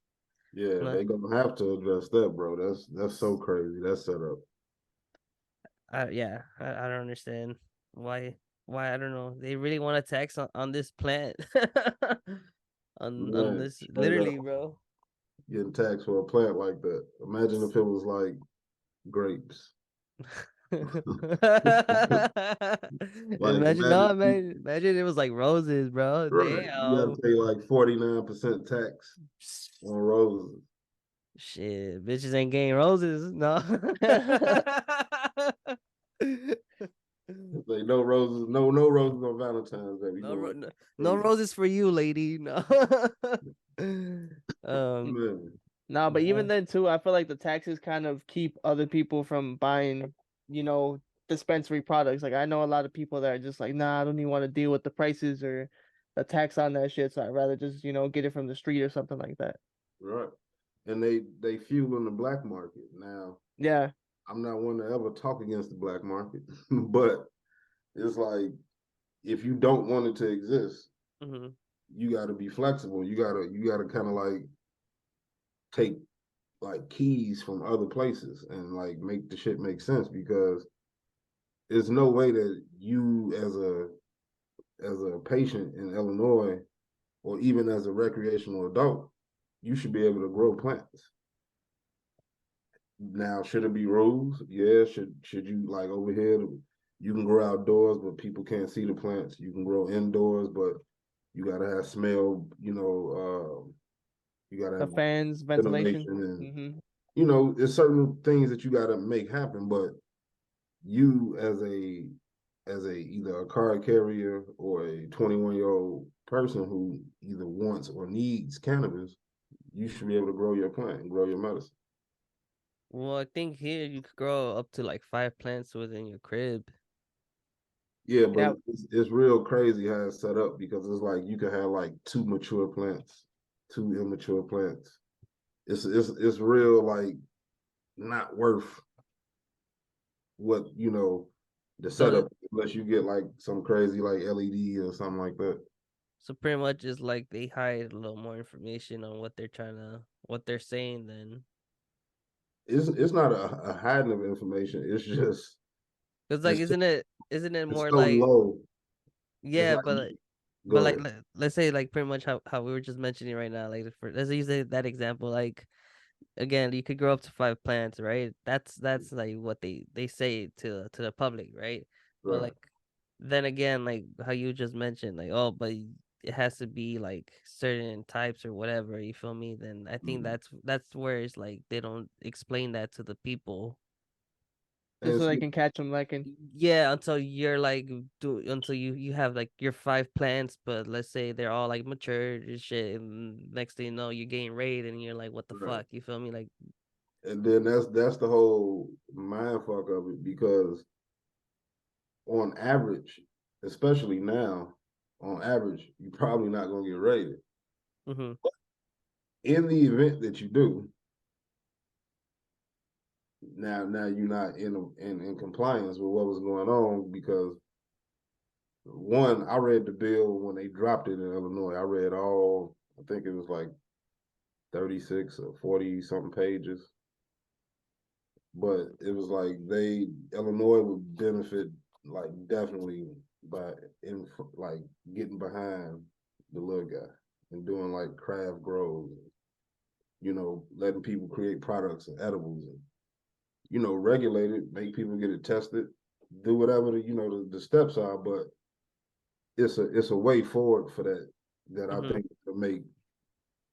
Yeah,
Like,
they gonna have to address that, bro. That's so crazy. That setup.
yeah, I don't understand why I don't know. They really want to tax on this plant. On
Man,
this
straight up
literally, bro.
getting taxed for a plant like that. Imagine if it was like grapes. Like
Imagine no,
imagine
man. Imagine it was like roses, bro.
right. You
Damn.
gotta pay like 49% tax on roses.
Shit, bitches ain't getting roses. No.
Like no roses, no roses on Valentine's Day. We
No,
going
no, no
crazy.
roses for you, lady. No.
Man.
No, but even
No.
then too, I feel like the taxes kind of keep other people from buying, dispensary products. Like, I know a lot of people that are just like, nah, I don't even want to deal with the prices or the tax on that shit. So I'd rather just, get it from the street or something like that.
Right. And they fuel in the black market. Now,
Yeah.
I'm not one to ever talk against the black market, but it's like if you don't want it to exist,
Mhm.
you got to be flexible. You got to kind of like take like keys from other places and like make the shit make sense, because there's no way that you as a patient in Illinois, or even as a recreational adult, you should be able to grow plants. Now, should it be rules? Yeah. Should you like over here? You can grow outdoors, but people can't see the plants. You can grow indoors, but you gotta have smell. You gotta
The
have
fans, ventilation.
ventilation, and
Hmm.
there's certain things that you gotta make happen. But you as a either a card carrier or a 21-year-old person who either wants or needs cannabis, you should be able to grow your plant and grow your medicine.
Well, I think here you could grow up to like 5 plants within your crib.
Yeah, but
Yeah.
it's real crazy how it's set up, because it's like you can have like two mature plants, two immature plants. It's real like not worth what the
So,
setup, unless you get like some crazy like LED or something like that.
so pretty much is like they hide a little more information on what they're saying. Then,
It's not a hiding of information. It's just
cause like,
it's
isn't it
it's
more
so
like,
low. It's
yeah,
like
but
go
like
ahead.
let's say like pretty much how we were just mentioning right now. Like for let's use that example. Like again, you could grow up to 5 plants, right? That's like what they say to the public, right? But
Right.
like then again, like how you just mentioned, like oh, but it has to be like certain types or whatever. You feel me? Then I think
Mhm.
that's where it's like they don't explain that to the people.
just
And
so they
see,
can catch them lacking.
Yeah, until you're like until you have like your 5 plants, but let's say they're all like matured and shit, and next thing you know you're getting raided, and you're like, what the
right.
fuck? You feel me? Like,
And then that's the whole mind fuck of it because on average, especially now, on average, you're probably not gonna get rated.
mm-hmm,
In the event that you do, now you're not in compliance with what was going on because one, I read the bill when they dropped it in Illinois. I read all, I think it was like 36 or 40 something pages. But it was like Illinois would benefit like definitely by in like getting behind the little guy and doing like craft grows, letting people create products and edibles and regulate it, make people get it tested, do whatever the steps are. But it's a way forward for that I
mm-hmm.
think to make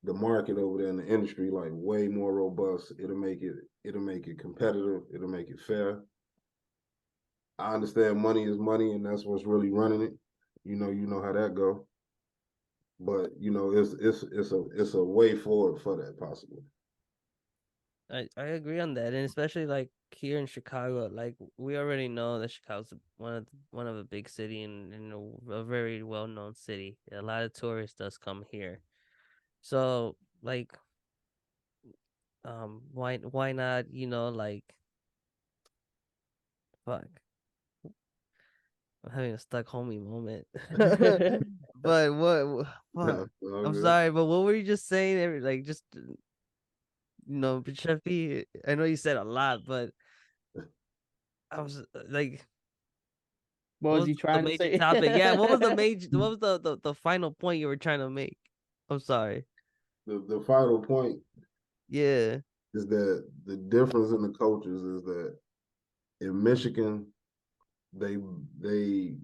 the market over there in the industry like way more robust. It'll make it competitive. It'll make it fair. I understand money is money, and that's what's really running it. You know how that go. But it's a way forward for that possibly.
I agree on that, and especially like here in Chicago, like we already know that Chicago's one of a big city and a very well known city. A lot of tourists does come here, so like why not, like, fuck, I'm having a stuck homie moment. But fuck,
No, all
I'm
good.
sorry, but what were you just saying? Like, just, Chef P, I know you said a lot, but I was like,
What
what
was
was
he
the
trying to
major
say?
topic? Yeah, what was the major? What was the final point you were trying to make? I'm sorry.
The final point
Yeah.
is that the difference in the cultures is that in Michigan, they they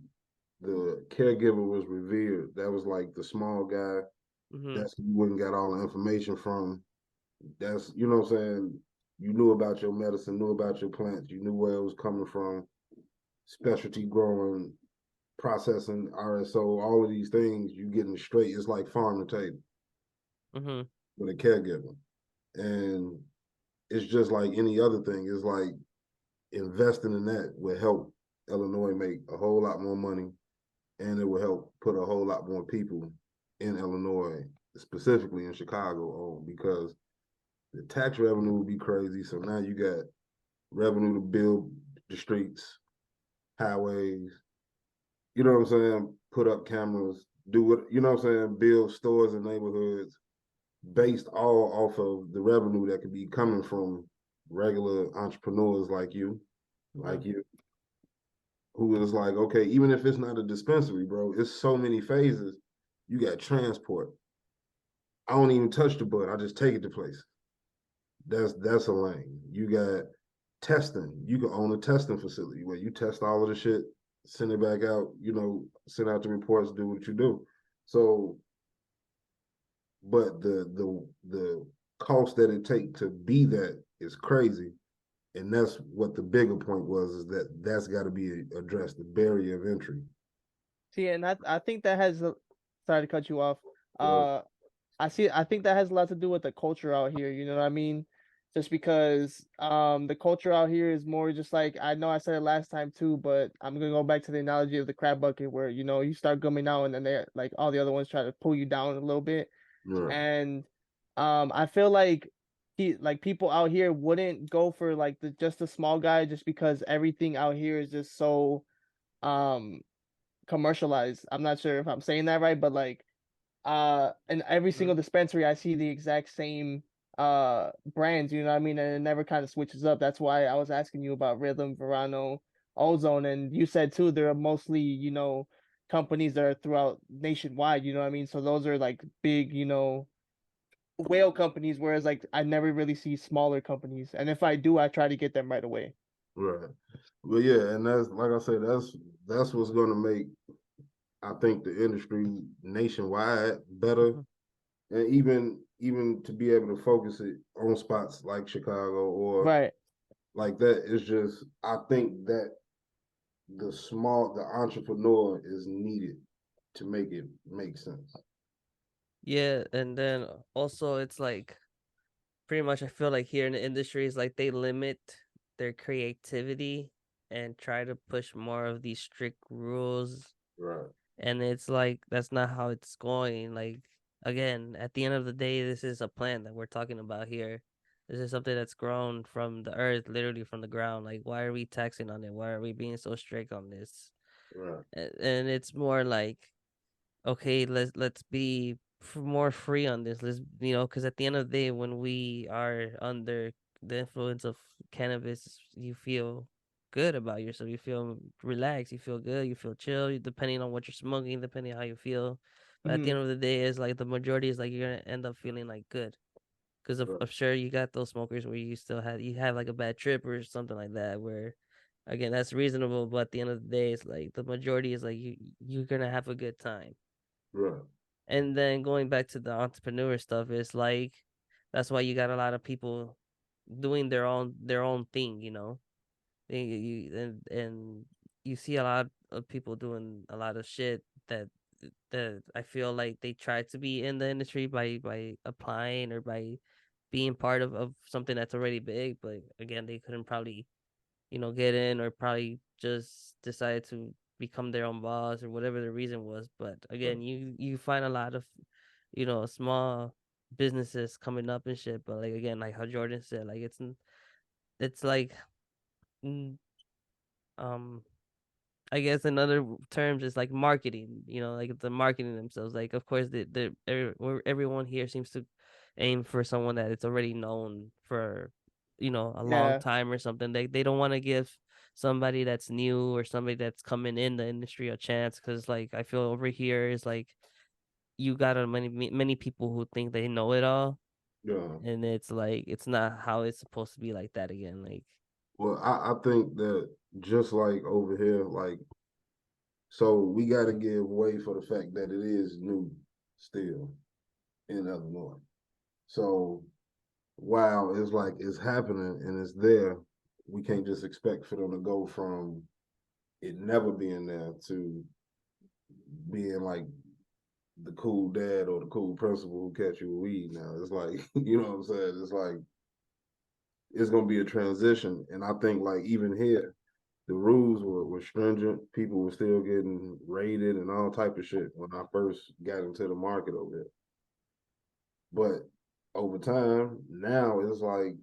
the caregiver was revered. That was like the small guy.
Mhm.
That's who you wouldn't got all the information from. That's what I'm saying. You knew about your medicine, knew about your plants, you knew where it was coming from, specialty growing, processing, RSO, all of these things, you getting straight. It's like farm to table
Mhm.
with a caregiver. And it's just like any other thing. It's like investing in that will help Illinois make a whole lot more money and it will help put a whole lot more people in Illinois, specifically in Chicago, on because the tax revenue will be crazy. So now you got revenue to build the streets, highways, you know what I'm saying? Put up cameras, do what, you know what I'm saying? Build stores and neighborhoods based all off of the revenue that could be coming from regular entrepreneurs like
Mhm.
you, who is like, okay, even if it's not a dispensary, bro, it's so many phases. You got transport. I don't even touch the bud. I just take it to place. That's a lane. You got testing. You can own a testing facility where you test all of the shit, send it back out, send out the reports, do what you do. So, but the cost that it take to be that is crazy. And that's what the bigger point was, is that's got to be addressed, the barrier of entry.
See, and I think that has sorry to cut you off.
But
Uh, I think that has a lot to do with the culture out here, you know what I mean? Just because the culture out here is more just like, I know I said it last time too, but I'm gonna go back to the analogy of the crab bucket where, you start gumming out and then they like all the other ones try to pull you down a little bit.
right,
And I feel like people out here wouldn't go for like just the small guy just because everything out here is just so um commercialized. I'm not sure if I'm saying that right, but like in every
Mhm.
single dispensary I see the exact same brands, you know what I mean? And it never kind of switches up. That's why I was asking you about Rhythm, Verano, Ozone, and you said too there are mostly, companies that are throughout nationwide, you know what I mean? So those are like big, whale companies, whereas like I never really see smaller companies. And if I do, I try to get them right away.
right. But yeah, and that's like I said, that's what's going to make, I think, the industry nationwide better,
Mhm.
and even to be able to focus it on spots like Chicago or
Right.
like that. It's just I think that the entrepreneur is needed to make it make sense.
Yeah, and then also it's like pretty much I feel like here in the industry is like they limit their creativity and try to push more of these strict rules,
Right.
and it's like that's not how it's going. Like again, at the end of the day, this is a plant that we're talking about here. This is something that's grown from the earth, literally from the ground. Like why are we taxing on it? Why are we being so strict on this?
Right.
And it's more like okay, let's be more free on this. Let's because at the end of the day, when we are under the influence of cannabis, you feel good about yourself. You feel relaxed. You feel good. You feel chill. Depending on what you're smoking, depending on how you feel. But at the
Hmm.
end of the day, it's like the majority is like you're gonna end up feeling like good. Because
Right.
I'm sure you got those smokers where you have like a bad trip or something like that where again that's reasonable, but at the end of the day it's like the majority is like you're gonna have a good time.
Right.
And then going back to the entrepreneur stuff, it's like that's why you got a lot of people doing their own thing, and you see a lot of people doing a lot of shit that I feel like they try to be in the industry by applying or by being part of something that's already big, but again they couldn't probably get in or probably just decided to become their own boss or whatever the reason was. But
Right.
again, you find a lot of small businesses coming up and shit. But like again, like how Jordan said, like it's like mm, um I guess in other terms, it's like marketing. Like the marketing themselves. Like of course, everyone here seems to aim for someone that it's already known for, a long
Yeah.
time or something. They don't want to give somebody that's new or somebody that's coming in the industry a chance because like I feel over here is like you got a many people who think they know it all,
Yeah.
and it's like it's not how it's supposed to be like that again. Like,
Well, I think that just like over here, like so we got to give way for the fact that it is new still in Illinois. So while it's like it's happening and it's there, we can't just expect for them to go from it never being there to being like the cool dad or the cool principal who catch you with weed now. It's like, you know what I'm saying? It's like it's gonna be a transition. And I think like even here, the rules were stringent. People were still getting raided and all type of shit when I first got into the market over there. But over time, now it's like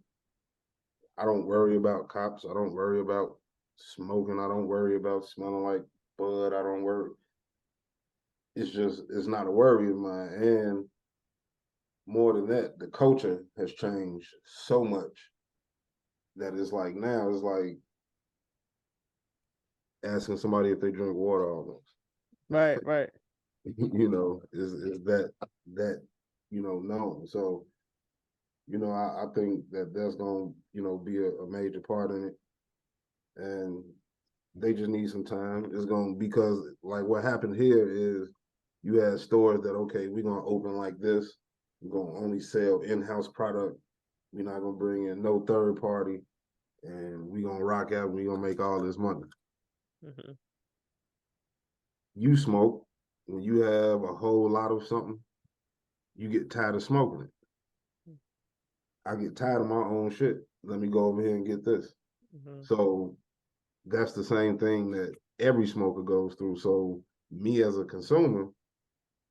I don't worry about cops. I don't worry about smoking. I don't worry about smelling like bud. I don't worry. It's not a worry of mine. And more than that, the culture has changed so much that it's like now it's like asking somebody if they drink water almost.
Right. Right.
Is that known. So, I think that that's gonna, be a major part in it. And they just need some time. It's gonna because like what happened here is you had stores that okay, we're gonna open like this. We're gonna only sell in-house product. We're not gonna bring in no third party, and we're gonna rock out. We're gonna make all this money.
mm-hmm,
You smoke when you have a whole lot of something. You get tired of smoking it. I get tired of my own shit. Let me go over here and get this.
mm-hmm,
So that's the same thing that every smoker goes through. So me as a consumer,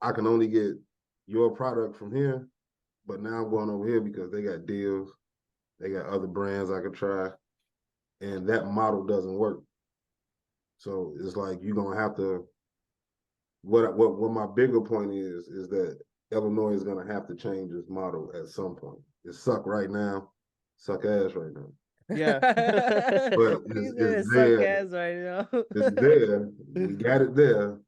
I can only get your product from here, but now I'm going over here because they got deals, they got other brands I could try, and that model doesn't work. So it's like you're gonna have to. What my bigger point is that Illinois is gonna have to change its model at some point. It suck right now, suck ass right now,
Yeah.
but
he
it's
said suck
there.
ass right now.
It's there. We got it there.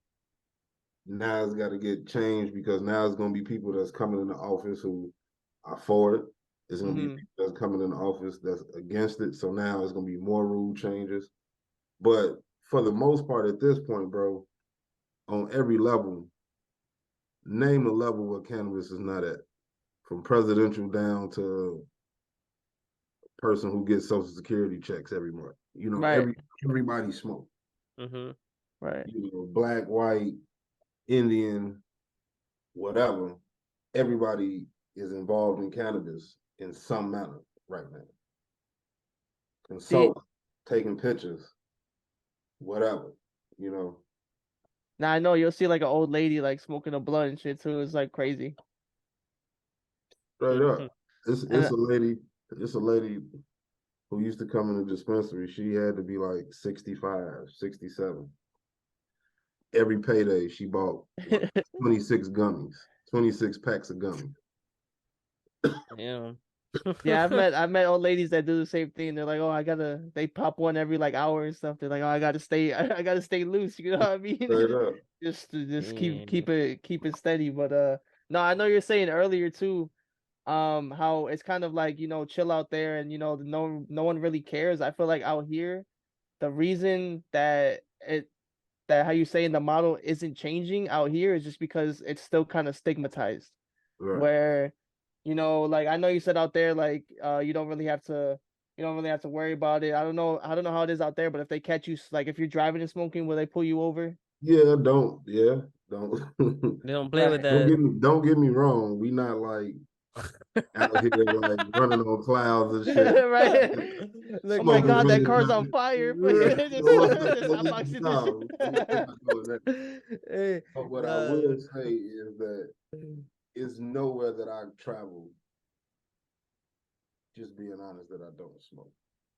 Now it's got to get changed because now it's going to be people that's coming in the office who are for it. It's going to be
Hmm.
people that's coming in the office that's against it. So now it's going to be more rule changes. But for the most part, at this point, bro, on every level, name a level where cannabis is not at, from presidential down to person who gets Social Security checks every month. You know,
Right.
everybody smoke.
Mm-hmm.
Right.
You know, black, white, Indian, whatever. Everybody is involved in cannabis in some manner right now.
See,
Consulting, taking pictures, whatever. You know,
now I know you'll see like an old lady like smoking a blunt and shit too. It's like crazy.
straight
Mm-hmm.
up. It's
And
it's a lady. It's a lady who used to come in the dispensary. She had to be like 65, 67. Every payday, she bought like 26 gummies, 26 packs of gummies.
Yeah.
yeah, I've met old ladies that do the same thing. They're like, oh, they pop one every like hour and stuff. They're like, oh, I gotta stay loose. You know what I
Straight
mean?
up.
Just
Yeah.
keep it steady. But no, I know you're saying earlier too, how it's kind of like, chill out there and no one really cares. I feel like out here, the reason that how you saying the model isn't changing out here is just because it's still kind of stigmatized.
Right.
Where, like I know you said out there, like you don't really have to worry about it. I don't know how it is out there, but if they catch you, like if you're driving and smoking, will they pull you over?
Yeah, don't. Yeah, don't.
They don't play with
Right.
that.
Don't get me wrong. We not like out here like running on clouds and shit.
Right. Like, oh my
Smoking
God, that
weed.
car's on fire. Just unboxing this shit.
No, we're not doing that.
Hey,
But what I
nah.
will say is that it's nowhere that I've traveled, just being honest, that I don't smoke.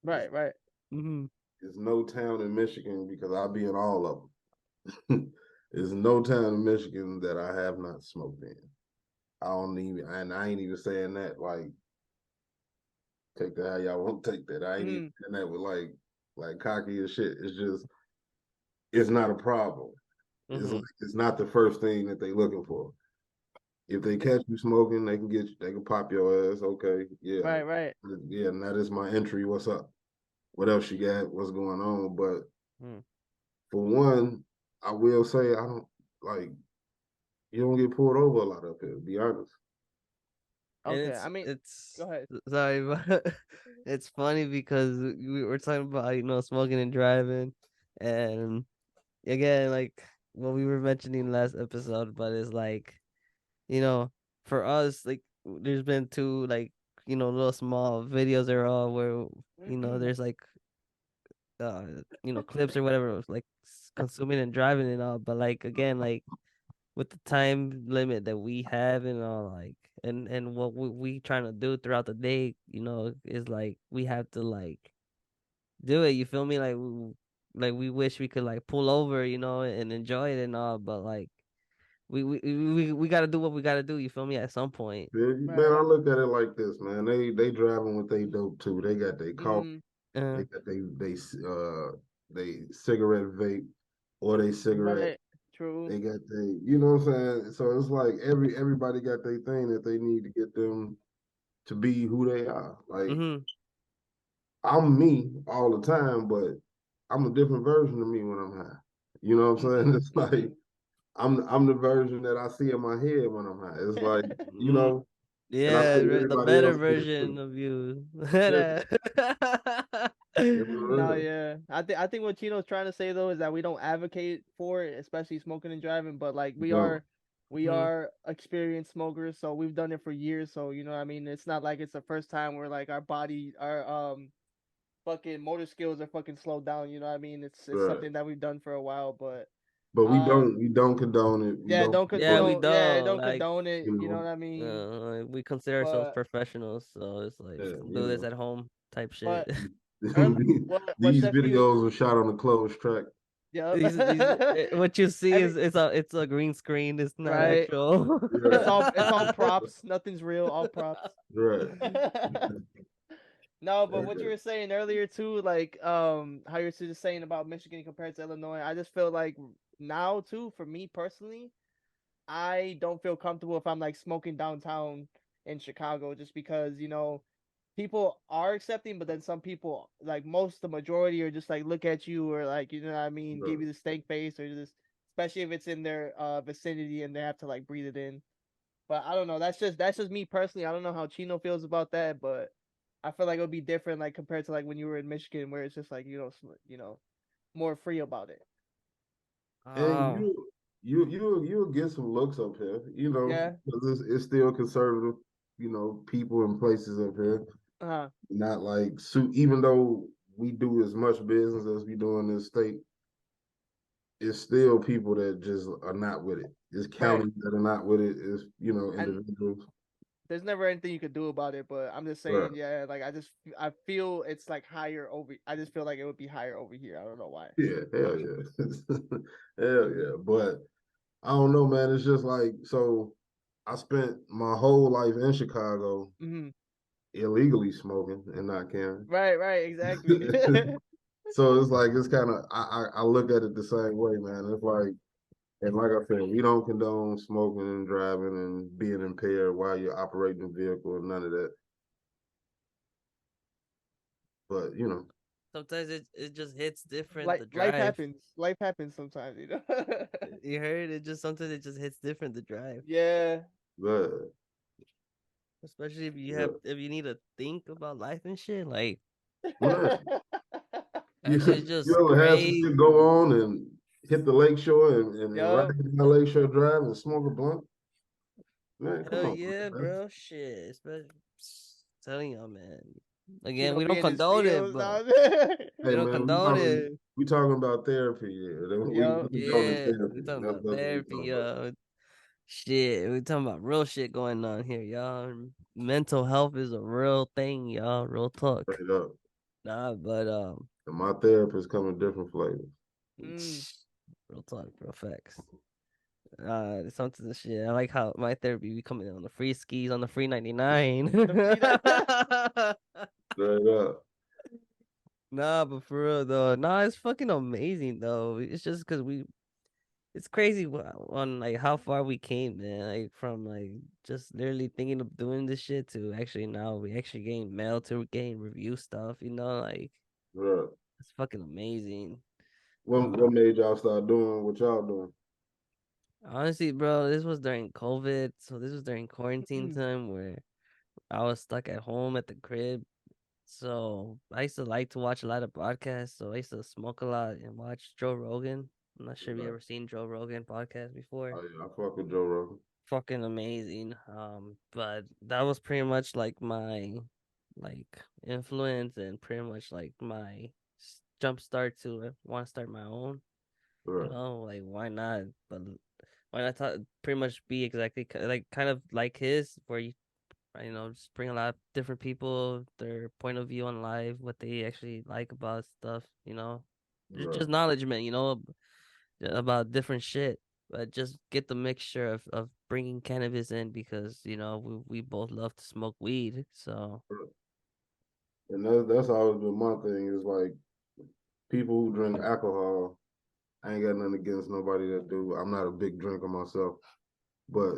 It's,
Right, right.
Mm-hmm.
it's no town in Michigan because I'll be in all of them. There's no town in Michigan that I have not smoked in. I don't even, and I ain't even saying that like take that how y'all want to take that. I ain't even
Mhm.
saying that with like cocky and shit. It's just it's not a problem. It's
Mm-hmm.
like it's not the first thing that they looking for. If they catch you smoking, they can pop your ass. Okay, yeah,
Right, right.
yeah. And that is my entry. What's up? What else you got? What's going on? But
Mm.
for one, I will say I don't like you don't get pulled over a lot up here. To be honest.
And
Okay. I mean,
it's
go ahead.
sorry, but it's funny because we were talking about smoking and driving, and again like what we were mentioning last episode, but it's like you know for us like there's been two like little small videos or all where there's like uh clips or whatever of, like consuming and driving and all, but like again like with the time limit that we have and all like and what we trying to do throughout the day is like we have to like do it, you feel me, like we wish we could like pull over and enjoy it and all, but like we got to do what we got to do, you feel me, at some point.
Man,
Right.
I look at it like this, man. They driving with they dope too. They got their coffee.
Mm,
They
uh,
got they cigarette vape or they cigarette.
right. True.
They got they, you know what I'm saying? So it's like everybody got their thing that they need to get them to be who they are. Like
mm-hmm.
I'm me all the time, but I'm a different version of me when I'm high. You know what I'm
Mhm.
saying? It's like
Mhm.
I'm the version that I see in my head when I'm high. It's like, you
Mm-hmm.
know, and I
Yeah,
think
the
everybody
better
else is
version
too.
of you.
Yeah,
No,
real.
yeah. I think what Chino's trying to say though is that we don't advocate for it, especially smoking and driving, but like
No,
we
Mhm.
are experienced smokers, so we've done it for years, so you know what I mean? It's not like it's the first time where like our fucking motor skills are fucking slowed down, you know what I mean? It's
right.
something that we've done for a while, but
But
um
we don't condone it. We
yeah,
don't
Yeah,
support
we
it.
don't
don't
like
condone it,
You
you know
know,
what I mean?
we consider ourselves
But
professionals, so it's like
yeah,
do this
you
at home type shit.
but early what
these
Chef P
videos were shot on a closed track.
Yep.
These what you see
Every
is it's a green screen. It's not
right.
actual.
Right,
It's all props. Nothing's real. All props.
right.
No, but what you were saying earlier too, like how you're just saying about Michigan compared to Illinois, I just feel like now too, for me personally, I don't feel comfortable if I'm like smoking downtown in Chicago just because, people are accepting, but then some people, like the majority are just like look at you or like, you know what I mean, give
Right.
you the stank face or just especially if it's in their vicinity and they have to like breathe it in. But I don't know. That's just me personally. I don't know how Chino feels about that, but I feel like it would be different, like compared to like when you were in Michigan, where it's just like more free about it.
And
Oh,
you'll get some looks up here,
Yeah.
because it's still conservative, people and places up here.
Uh.
Not like even though we do as much business as we do in this state, it's still people that just are not with it. It's
Right.
counties that are not with it. It's
And
individuals.
there's never anything you could do about it. But I'm just
Right.
saying, yeah. Like I feel it's like higher over. I just feel like it would be higher over here. I don't know why.
Yeah, hell yeah. Hell yeah. But I don't know, man. It's just like, so I spent my whole life in Chicago
Hmm.
illegally smoking and not caring.
Right. Right. Exactly.
So it's like, it's kind of, I look at it the same way, man. It's like, and like I said, we don't condone smoking and driving and being impaired while you're operating a vehicle and none of that. But
sometimes it just hits different.
Like
The drive,
life happens sometimes.
you heard it. Just sometimes it just hits different. The drive,
Yeah.
but
especially
yeah,
if you need to think about life and shit. Like
man,
that shit's
you
just
ever had some
crazy.
shit go on and hit the lake shore and ride
Yup.
down Lakeshore Drive and smoke a blunt? Man,
Hell
come on,
yeah,
man.
bro. Shit, especially telling y'all, man. Again, we don't
Be in his
condone it,
fields
but
down there.
we
Hey
don't
man,
condone it.
we talking about therapy here.
Yup.
We going to
Yeah, we
therapy.
talking
That's
about
what we
therapy,
talking about.
shit, we talking about real shit going on here, y'all. Mental health is a real thing, y'all. Real talk.
Straight up.
Nah, but
And my therapist come in different flavors.
Mm.
real talk, real facts. Something shit. I like how my therapy be coming on the free skis on the free 99.
The free that.
Straight up.
Nah, but for real though, nah, it's fucking amazing though. It's just because it's crazy on like how far we came, man. Like from like just literally thinking of doing this shit to actually now we actually getting mail to getting review stuff. Like
Right.
it's fucking amazing.
What made y'all start doing what y'all doing?
Honestly, bro, this was during COVID, so this was during quarantine
Mm.
time where I was stuck at home at the crib. So I used to like to watch a lot of podcasts. So I used to smoke a lot and watch Joe Rogan. I'm not sure if you
Right.
ever seen Joe Rogan podcast before.
Oh yeah, I fuck with Joe Rogan.
Fucking amazing. But that was pretty much like my like influence and pretty much like my jump start to want to start my own.
Right.
Like why not? But why not pretty much be exactly like kind of like his, where just bring a lot of different people, their point of view on life, what they actually like about stuff.
Right.
Just knowledge, man. About different shit, but just get the mixture of bringing cannabis in because we both love to smoke weed. So
Right. And that's always been my thing, is like, people who drink alcohol, I ain't got nothing against nobody that do. I'm not a big drinker myself, but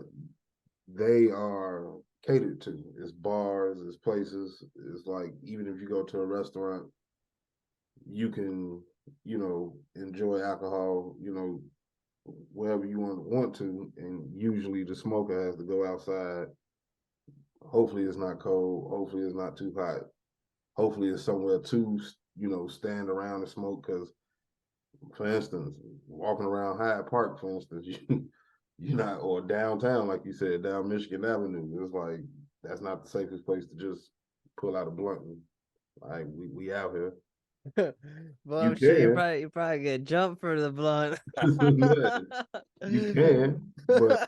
they are catered to. It's bars, it's places. It's like, even if you go to a restaurant, you can, enjoy alcohol, wherever you want to. And usually the smoker has to go outside. Hopefully it's not cold. Hopefully it's not too hot. Hopefully it's somewhere to, stand around and smoke. Because, for instance, walking around Hyde Park, for instance, you're not, or downtown, like you said, down Michigan Avenue. It's like, that's not the safest place to just pull out a blunt. And, like, we out here.
well,
You
shit,
can,
you probably get jumped for the blunt.
you can, but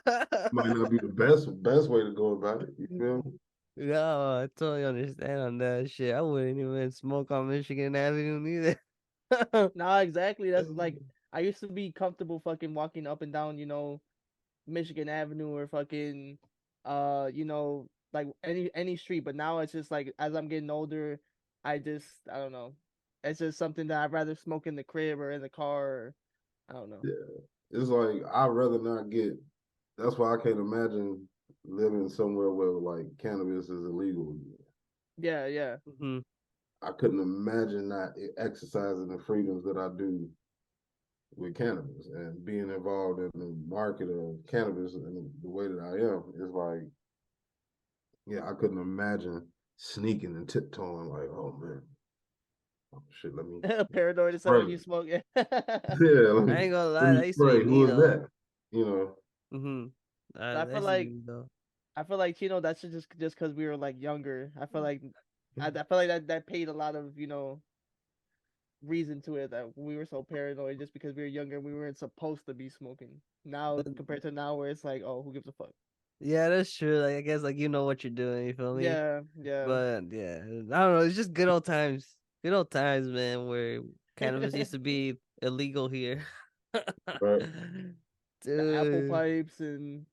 might not be the best way to go about it. You feel me?
No, I totally understand on that shit. I wouldn't even smoke on Michigan Avenue neither.
Nah, exactly. That's like I used to be comfortable fucking walking up and down, Michigan Avenue or fucking like any street, but now it's just like as I'm getting older, I don't know. It's just something that I'd rather smoke in the crib or in the car or I don't know.
Yeah. It's like, I'd rather not get. That's why I can't imagine living somewhere where like cannabis is illegal.
Yeah, yeah.
Mhm.
I couldn't imagine not exercising the freedoms that I do with cannabis and being involved in the market of cannabis in the way that I am. It's like, yeah, I couldn't imagine sneaking and tiptoeing like, oh man, oh, shit, let me
Paranoid as hell
spray.
when you smoke.
Yeah,
I ain't gonna
let
lie,
me
that used to be
spray.
me
Who is
though.
that? You know,
Mm-hmm.
I
That
feel
used to be
like
me though.
Chino. That's just because we were like younger. I feel like that paid a lot of reason to it that we were so paranoid just because we were younger. We weren't supposed to be smoking. Now
But
compared to now, where it's like, oh, who gives a fuck?
yeah, that's true. Like I guess like you know what you're doing. You feel me?
Yeah, yeah.
But yeah, I don't know. It's just good old times. Good old times, man. Where cannabis used to be illegal here.
right?
The apple
Dude,
pipes and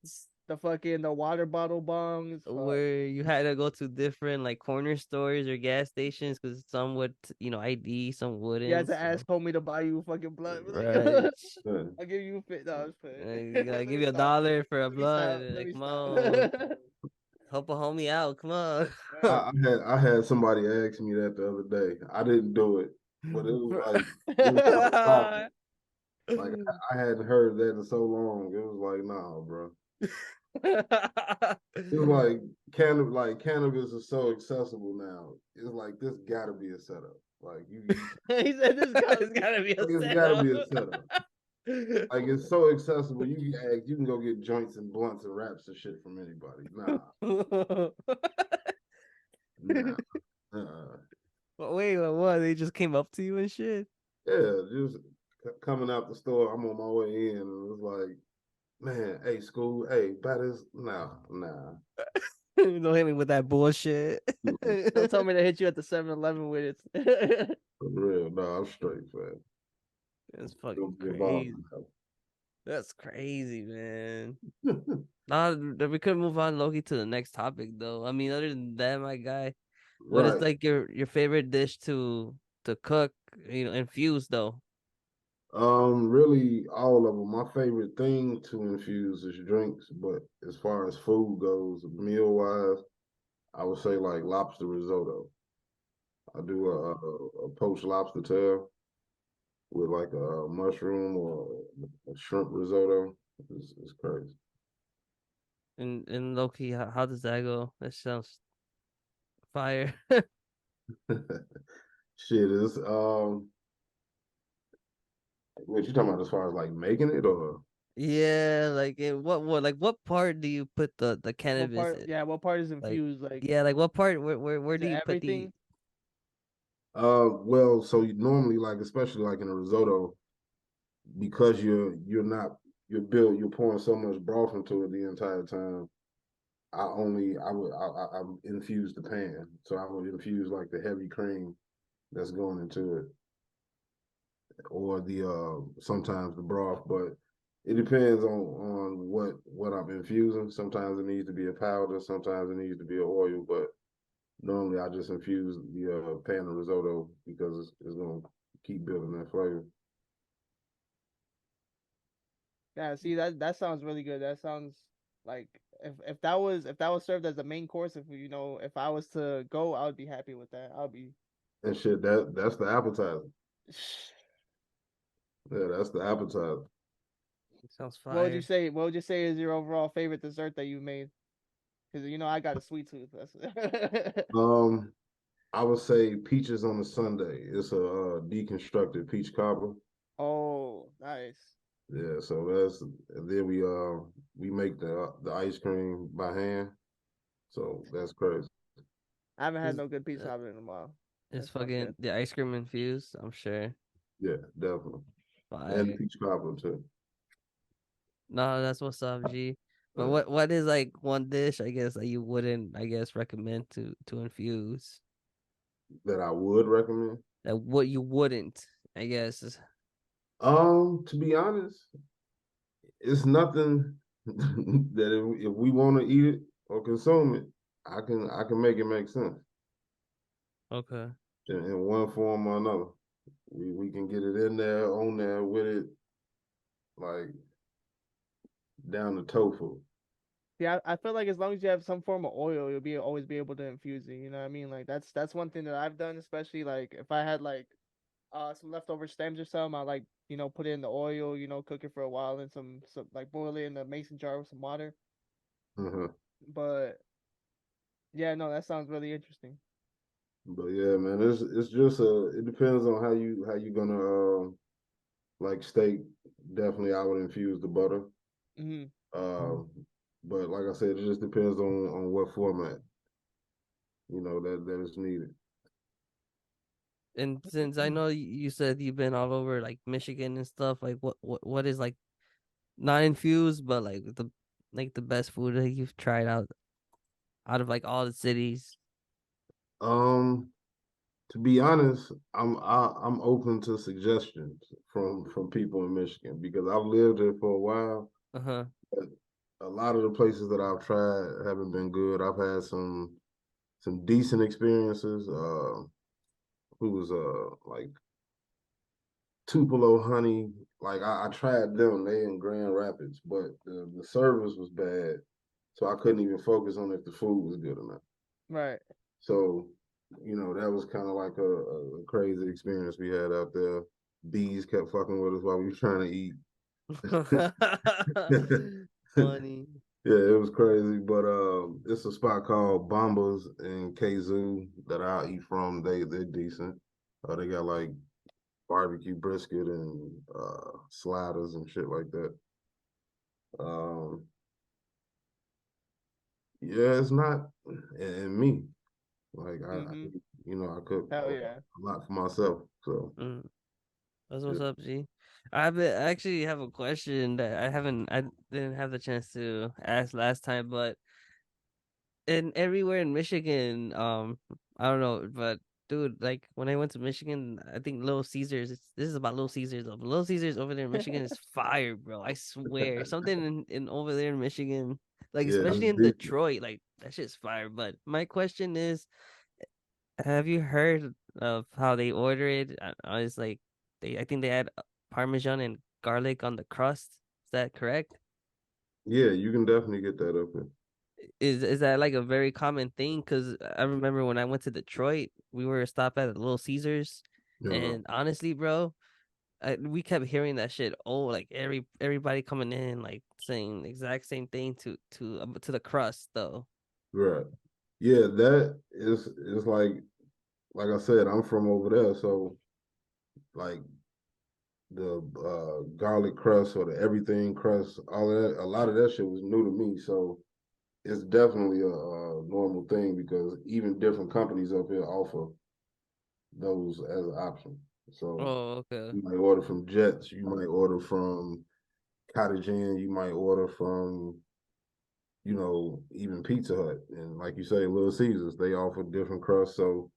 the water bottle bongs. Fuck.
where you had to go to different like corner stores or gas stations because some would, ID, some
You had
wouldn't.
to
So
ask homie to buy you fucking blood. Be like,
right,
Yeah.
I'll give you fit. No, I was
you
playing.
gotta
Let
give
me
you a
stop.
dollar for a
Let me
blunt.
stop. Let
Like,
me
come
stop.
on, help a homie out. Come on.
Right.
I had somebody ask me that the other day. I didn't do it, but
Bro.
it was like stop it. Like I hadn't heard that in so long. It was like, nah, bro. It was cannabis is so accessible now. It's like this gotta be a setup. Like you
He said this gotta
It's
be.
gotta be a
like it's gotta
setup.
be a setup. Like it's so accessible. You can go get joints and blunts and wraps and shit from anybody. Nah.
Wait, what? They just came up to you and shit?
Yeah, just coming out the store, I'm on my way in, and it was like, man, hey, school, hey, buy this. Nah.
Don't hit me with that bullshit.
Mm-mm.
Don't tell me to hit you at the 7-Eleven with it.
For real, nah, I'm straight, man.
That's fucking
Don't be involved
crazy.
in
That's crazy, man.
that.
Nah, we could move on, Loki, to the next topic, though. I mean, other than that, my guy, what is
Right.
like your favorite dish to cook? Infuse though.
Really, all of them. My favorite thing to infuse is drinks, but as far as food goes, meal wise, I would say like lobster risotto. I do a poached lobster tail with like a mushroom or a shrimp risotto. It's crazy.
And Loki, how does that go? That sounds fire.
Shit is what you talking about as far as like making it or
Yeah, like in what part do you put the
What
cannabis
part?
in?
Yeah, what part is
Like
infused? Like,
yeah, like what part where
is
do
it
you put the
everything?
well so you normally like especially like in a risotto because you're pouring so much broth into it the entire time. I would infuse the pan. So I would infuse like the heavy cream that's going into it or the sometimes the broth, but it depends on what I'm infusing. Sometimes it needs to be a powder, sometimes it needs to be an oil, but normally I just infuse the pan of risotto because it's gonna keep building that flavor.
Yeah, see that sounds really good. That sounds like if that was served as the main course, if I was to go, I would be happy with that. I would be.
And shit, that's the appetizer. Yeah, that's the appetizer.
sounds
What would you
fire?
say? What would you say is your overall favorite dessert that you made? Because I got a sweet tooth. That's
Um, I would say peaches on a Sunday. It's a deconstructed peach cobbler.
Oh, nice.
Yeah, so that's and then we make the ice cream by hand. So that's crazy.
I haven't had
Is
no good peach
uh,
cobbler in a while.
is
That sounds
fucking
good.
the ice cream infused? I'm sure.
Yeah, definitely. And
Fire.
peach cobbler too.
No, that's what's up, G. But
Uh,
what is like one dish I guess that you wouldn't recommend to infuse?
that I would recommend.
That what you wouldn't, I guess.
To be honest, it's nothing that if we want to eat it or consume it, I can make it make sense
Okay.
in one form or another. We can get it in there, on there with it, like down to tofu.
Yeah, I feel like as long as you have some form of oil, you'll be always be able to infuse it. You know what I mean? Like that's one thing that I've done, especially like if I had like some leftover stems or something, I like put it in the oil, cook it for a while, and some like boil it in a mason jar with some water.
Uh-huh.
But Yeah, no, that sounds really interesting.
But yeah, man, it's just it depends on how you gonna like steak. Definitely, I would infuse the butter.
Hmm.
Um, but like I said, it just depends on what format that is needed.
And since I know you said you've been all over like Michigan and stuff, like what is like not infused, but like the best food that you've tried out of like all the cities.
Um, to be honest, I'm open to suggestions from people in Michigan because I've lived here for a while.
Uh-huh.
But a lot of the places that I've tried haven't been good. I've had some decent experiences. Who was like Tupelo Honey. Like I tried them. They in Grand Rapids, but the service was bad, so I couldn't even focus on if the food was good or not.
Right.
So, that was kind of like a crazy experience we had out there. Bees kept fucking with us while we were trying to eat.
Funny.
Yeah, it was crazy, but it's a spot called Bombas in Kazoo that I eat from. They're decent. They got like barbecue brisket and sliders and shit like that. Um, yeah, it's not and me. Like
Hmm.
I cook
Hell
a
yeah.
lot for myself. So
Mm, that's
yeah.
what's up, G. I actually have a question that I didn't have the chance to ask last time, but in everywhere in Michigan, I don't know, but dude, like when I went to Michigan, I think Little Caesars. This is about Little Caesars though. But Little Caesars over there in Michigan is fire, bro. I swear, something in over there in Michigan, like
Yeah,
especially
it's
in
decent.
Detroit, like that shit's fire. But my question is, have you heard of how they order it? It's like I think they add Parmesan and garlic on the crust. Is that correct?
Yeah, you can definitely get that up there.
Is that like a very common thing? Because I remember when I went to Detroit, we were stopped at Little Caesars,
Uh,
and honestly, bro, we kept hearing that shit. Oh, like everybody coming in like saying the exact same thing to the crust though.
right. Yeah, that is like I said, I'm from over there, so like the garlic crust or the everything crust, all of that, a lot of that shit was new to me. So it's definitely a normal thing because even different companies up here offer those as an option. So
Oh, okay.
you might order from Jets, you might order from Cottage Inn, you might order from even Pizza Hut, and like you say, Little Caesars, they offer different crusts. So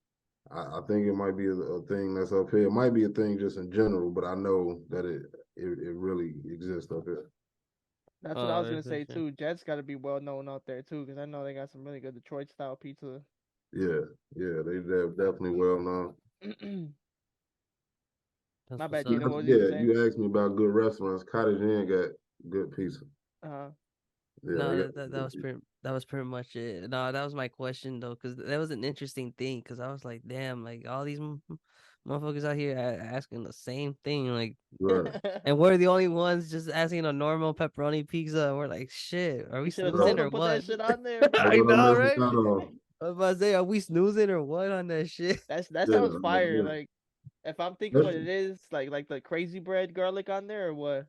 I think it might be a thing that's up here. It might be a thing just in general, but I know that it really exists up here.
That's what I was
Oh,
gonna
for
say
sure.
too. Jet's got to be well known out there too, because I know they got some really good Detroit style pizza.
Yeah, yeah, they're definitely well known.
My
That's what's
bad,
You
up.
Gino. What was you gonna
Yeah,
say?
you asked me about good restaurants. Cottage Inn got good pizza.
Uh,
Yeah, they
No,
got
that
good
was
pizza.
pretty much it. No, that was my question though, because that was an interesting thing. Because I was like, damn, like all these motherfuckers out here asking the same thing, like,
Right,
and we're the only ones just asking a normal pepperoni pizza. And we're like, shit, are we
you should have
snoozing
told
right.
them
or
put that
what?
shit on there.
Like
I
what I'm
know,
missing
right?
out on.
I was about to say, are we snoozing or what on that shit?
That
Yeah,
sounds fire.
yeah.
Like if I'm thinking what it
Especially
is, like the crazy bread garlic on there or what?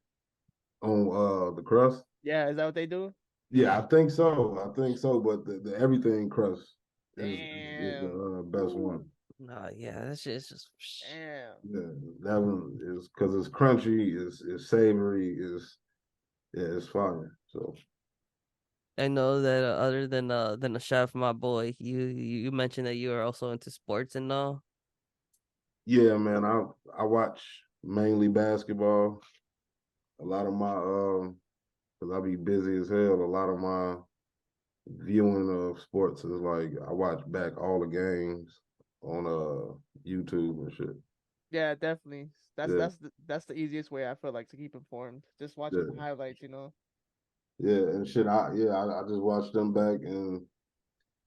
on the crust.
Yeah, is that what they do?
Yeah, I think so. I think so. But the everything crust is the
Damn,
best one.
No, yeah, that shit is just.
damn.
Yeah, that one is because it's crunchy, it's savory, it's fire. So
I know that other than a chef, my boy, you mentioned that you are also into sports and all.
yeah, man, I watch mainly basketball. A lot of my because I be busy as hell. A lot of my viewing of sports is like I watch back all the games on YouTube and shit.
Yeah, definitely. That's
Yeah,
that's the, that's the easiest way I feel like to keep informed. Just watching the
yeah,
highlights.
yeah, and shit. I just watch them back and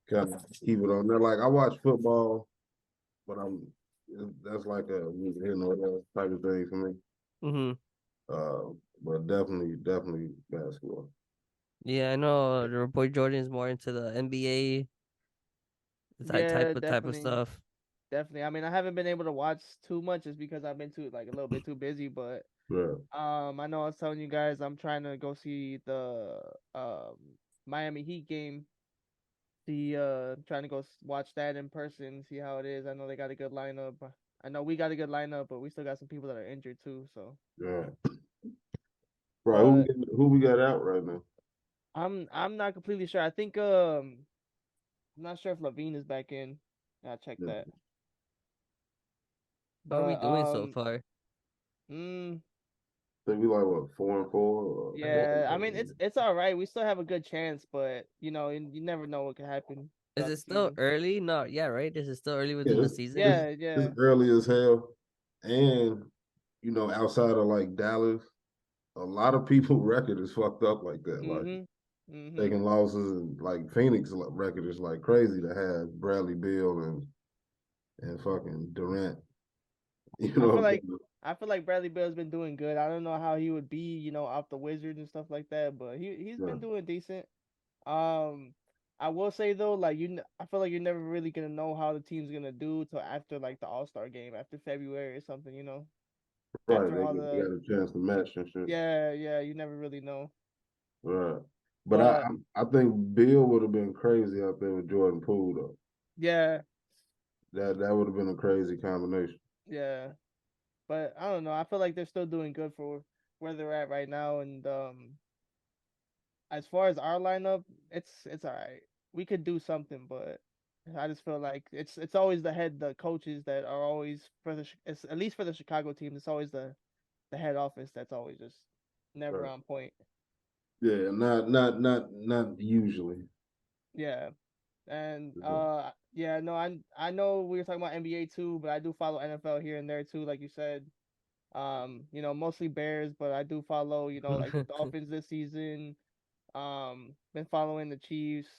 kind of keep it on there. Like I watch football, but that's like a whatever type of thing for me.
Mm-hmm.
Uh, but definitely basketball.
Yeah, I know your boy Jordan's more into the NBA.
Yeah,
type of
definitely.
stuff.
Definitely. I mean, I haven't been able to watch too much just because I've been too like a little bit too busy, but
Yeah.
I know I was telling you guys I'm trying to go see the um Miami Heat game. See trying to go watch that in person, see how it is. I know they got a good lineup. I know we got a good lineup, but we still got some people that are injured too, so
Yeah. Right.
but
Who we got out right now?
I'm not completely sure. I think I'm not sure if Levine is back in. I'll check
Yeah.
that.
How are we
But
doing so far?
mm,
Think we like what 4-4 or
yeah, I mean it's all right. We still have a good chance, but you never know what could happen
Is
throughout
it
the
still
season.
early? No, yeah, right. This is still early
yeah,
within the season.
it's
Yeah,
it's
yeah.
early as hell, and outside of like Dallas, a lot of people record is fucked up like that. Like
Mhm. Mhm.
taking losses and like Phoenix record is like crazy to have Bradley Beal and fucking Durant. You
I
know
feel
what I'm
like
saying?
I feel like Bradley Bill's been doing good. I don't know how he would be, off the Wizards and stuff like that, but he's
Yeah,
been doing decent. Um, I will say though, like I feel like you're never really gonna know how the team's gonna do till after like the All Star game, after February or something.
right.
After
They
all
got, they
the
got a chance to match and shit.
yeah, yeah, you never really know.
Right. But I
But
I I think Bill would have been crazy out there with Jordan Poole though.
yeah,
That would have been a crazy combination.
yeah. But I don't know. I feel like they're still doing good for where they're at right now, and as far as our lineup, it's all right. We could do something, but I just feel like it's always the coaches that are always it's at least for the Chicago team. It's always the head office that's always just never
Right.
on point.
Yeah, not usually.
Yeah, and
Yeah.
yeah, no, I know we were talking about NBA too, but I do follow NFL here and there too, like you said. Mostly Bears, but I do follow like the Dolphins this season. Been following the Chiefs.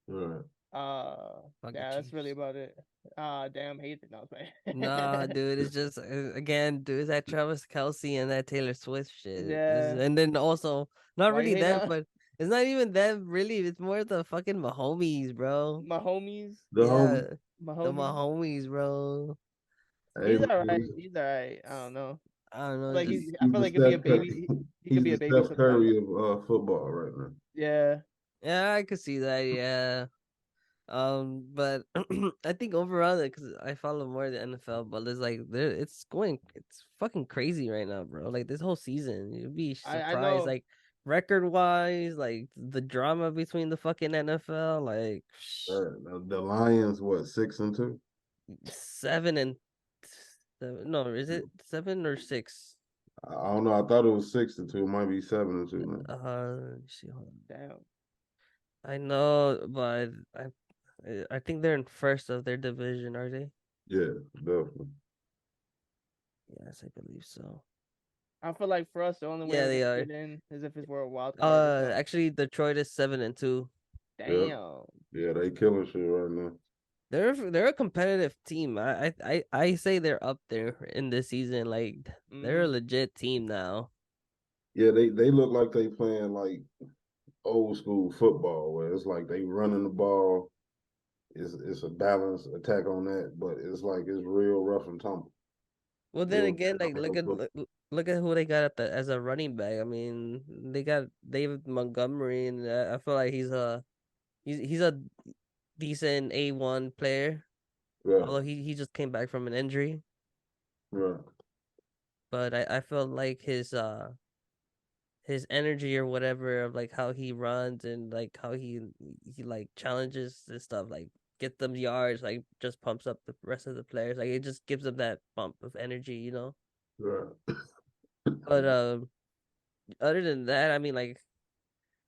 Right.
Uh,
Fucking
yeah, that's really
Chiefs.
about it. Damn, hate it. No,
Nah,
man.
dude, it's just again, dude, it's that Travis Kelsey and that Taylor Swift shit.
Yeah.
And then also not
Why you
really
hating
them,
on
but it's not even them really. It's more the fucking Mahomes, bro.
my homies?
The
Yeah,
home,
My
the
homies.
Mahomes, bro.
hey
He's
man,
all right. He's all right. I don't know.
I don't know.
Like
Just
I
he's
feel
the
like he could be a
Steph Curry.
baby. He could
He's
be
the
a baby
Steph
sometimes.
Curry of football right now.
Yeah.
yeah, I could see that. Yeah. But I think overall, because I follow more the NFL, but it's like it's fucking crazy right now, bro. Like this whole season, you'd be
I
surprised,
know
like record wise, like the drama between the fucking NFL, like
The Lions, what 6-2?
7 and 7. No, is it 7 or 6?
I don't know. I thought it was 6-2. It might be 7-2 now.
Let me see. Hold on.
damn.
I know, but I think they're in first of their division, are they?
Yeah, definitely.
Yes, I believe so.
I feel like for us the only way
Yeah,
we're
they
gonna
are.
get in is if it's for a wild card or something.
Actually, Detroit is 7-2.
Yeah,
Damn.
yeah, they killing shit right now.
They're a competitive team. I say they're up there in this season. Like they're a
Mm.
legit team now.
Yeah, they look like they playing like old school football where it's like they running the ball. It's a balanced attack on that, but it's like it's real rough and tumble.
Well, then
Real
again, like
technical football.
look at who they got at as a running back. I mean, they got David Montgomery, and I feel like he's a decent A1 player.
Yeah,
Although he just came back from an injury,
yeah,
but I feel like his energy or whatever of like how he runs and like how he like challenges and stuff like get them yards like just pumps up the rest of the players like it just gives them that bump of energy.
yeah.
But other than that, I mean like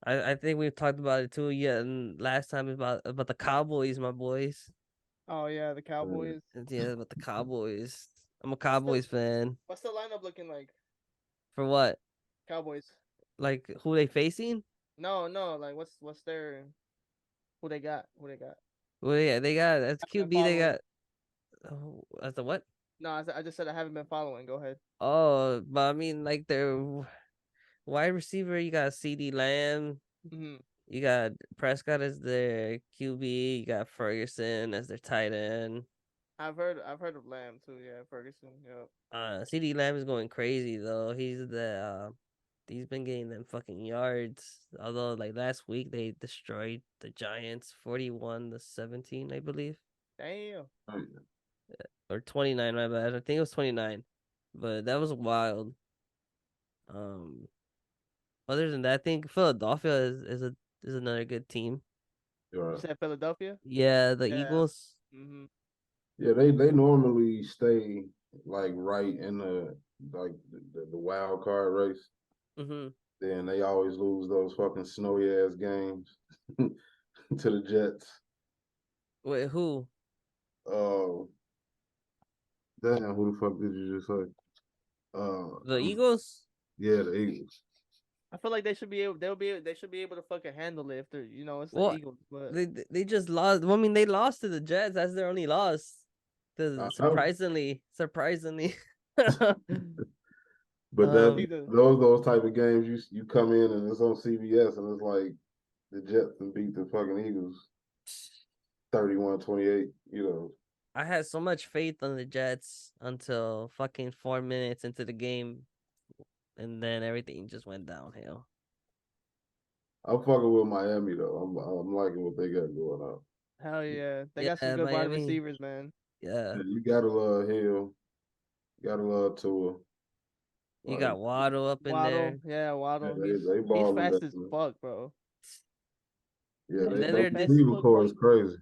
I think we've talked about it too, yeah, and last time about the Cowboys, my boys.
Oh yeah, the
Yeah.
Cowboys.
Yeah, about the Cowboys. I'm a
What's the
Cowboys fan.
what's the lineup looking like?
For what?
Cowboys.
Like who they facing?
No, no, like what's their who they got? Who they got?
Well, yeah, they got that's
I've been
QB. They
following.
got as the what?
No, I just said I haven't been following. Go ahead.
Oh, but I mean, like their wide receiver, you got CD Lamb,
Hmm.
You got Prescott as their QB. You got Ferguson as their tight end.
I've heard of Lamb too. Yeah, Ferguson. Yep.
CD Lamb is going crazy though. He's been getting them fucking yards. Although like last week they destroyed the Giants 41-17, I believe.
Damn.
Oh, yeah.
Or 29, my bad. I think it was 29. But that was wild. Um Other than that, I think Philadelphia is another good team.
You're
You
right.
said Philadelphia?
Yeah, the
Yeah.
Eagles.
Mm-hmm.
Yeah, they normally stay like right in the wild card race.
Mm-hmm.
Then they always lose those fucking snowy ass games to the Jets.
Wait, who?
Uh, damn, who the fuck did you just say?
The Eagles?
Yeah, the Eagles.
I feel like they should be able. They should be able to fucking handle it if they're. It's the
What?
Eagles, but
They just lost. Well, I mean, they lost to the Jets. That's their only loss.
I know,
Surprisingly.
but
I
that
um,
think the
those type of games you come in and it's on CBS and it's like the Jets and beat the fucking Eagles 31-28. You know,
I had so much faith on the Jets until fucking 4 minutes into the game, and then everything just went downhill.
I'm fucking with Miami though. I'm liking what they got going on.
hell yeah, they got some
Yeah,
good wide
Miami.
receivers, man.
Yeah,
Yeah, you gotta love Hill, gotta love Tua.
you
Like,
got Waddle up in
Waddle,
there,
yeah,
yeah,
Waddle.
they
He's
balling
fast as
down.
fuck, bro.
Yeah,
and
He's
then
they
so
their
fast as
receiver
fuck,
core
bro.
is crazy.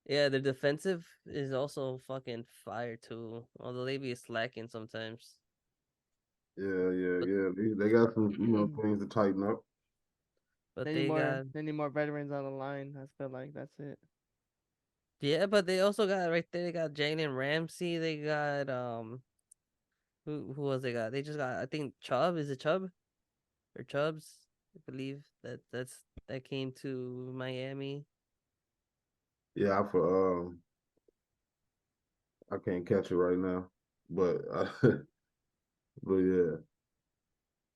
yeah, their defensive is also fucking fire too. Although they be slacking sometimes, but
Yeah. They got some, things to tighten up.
but they got
They need more veterans on the line. I feel like that's it.
yeah, but they also got right there. They got Jalen Ramsey. They got who was they got? They just got I think Chubb. Is it Chubb or Chubbs? I believe that came to Miami.
Yeah, I can't catch it right now, but but yeah,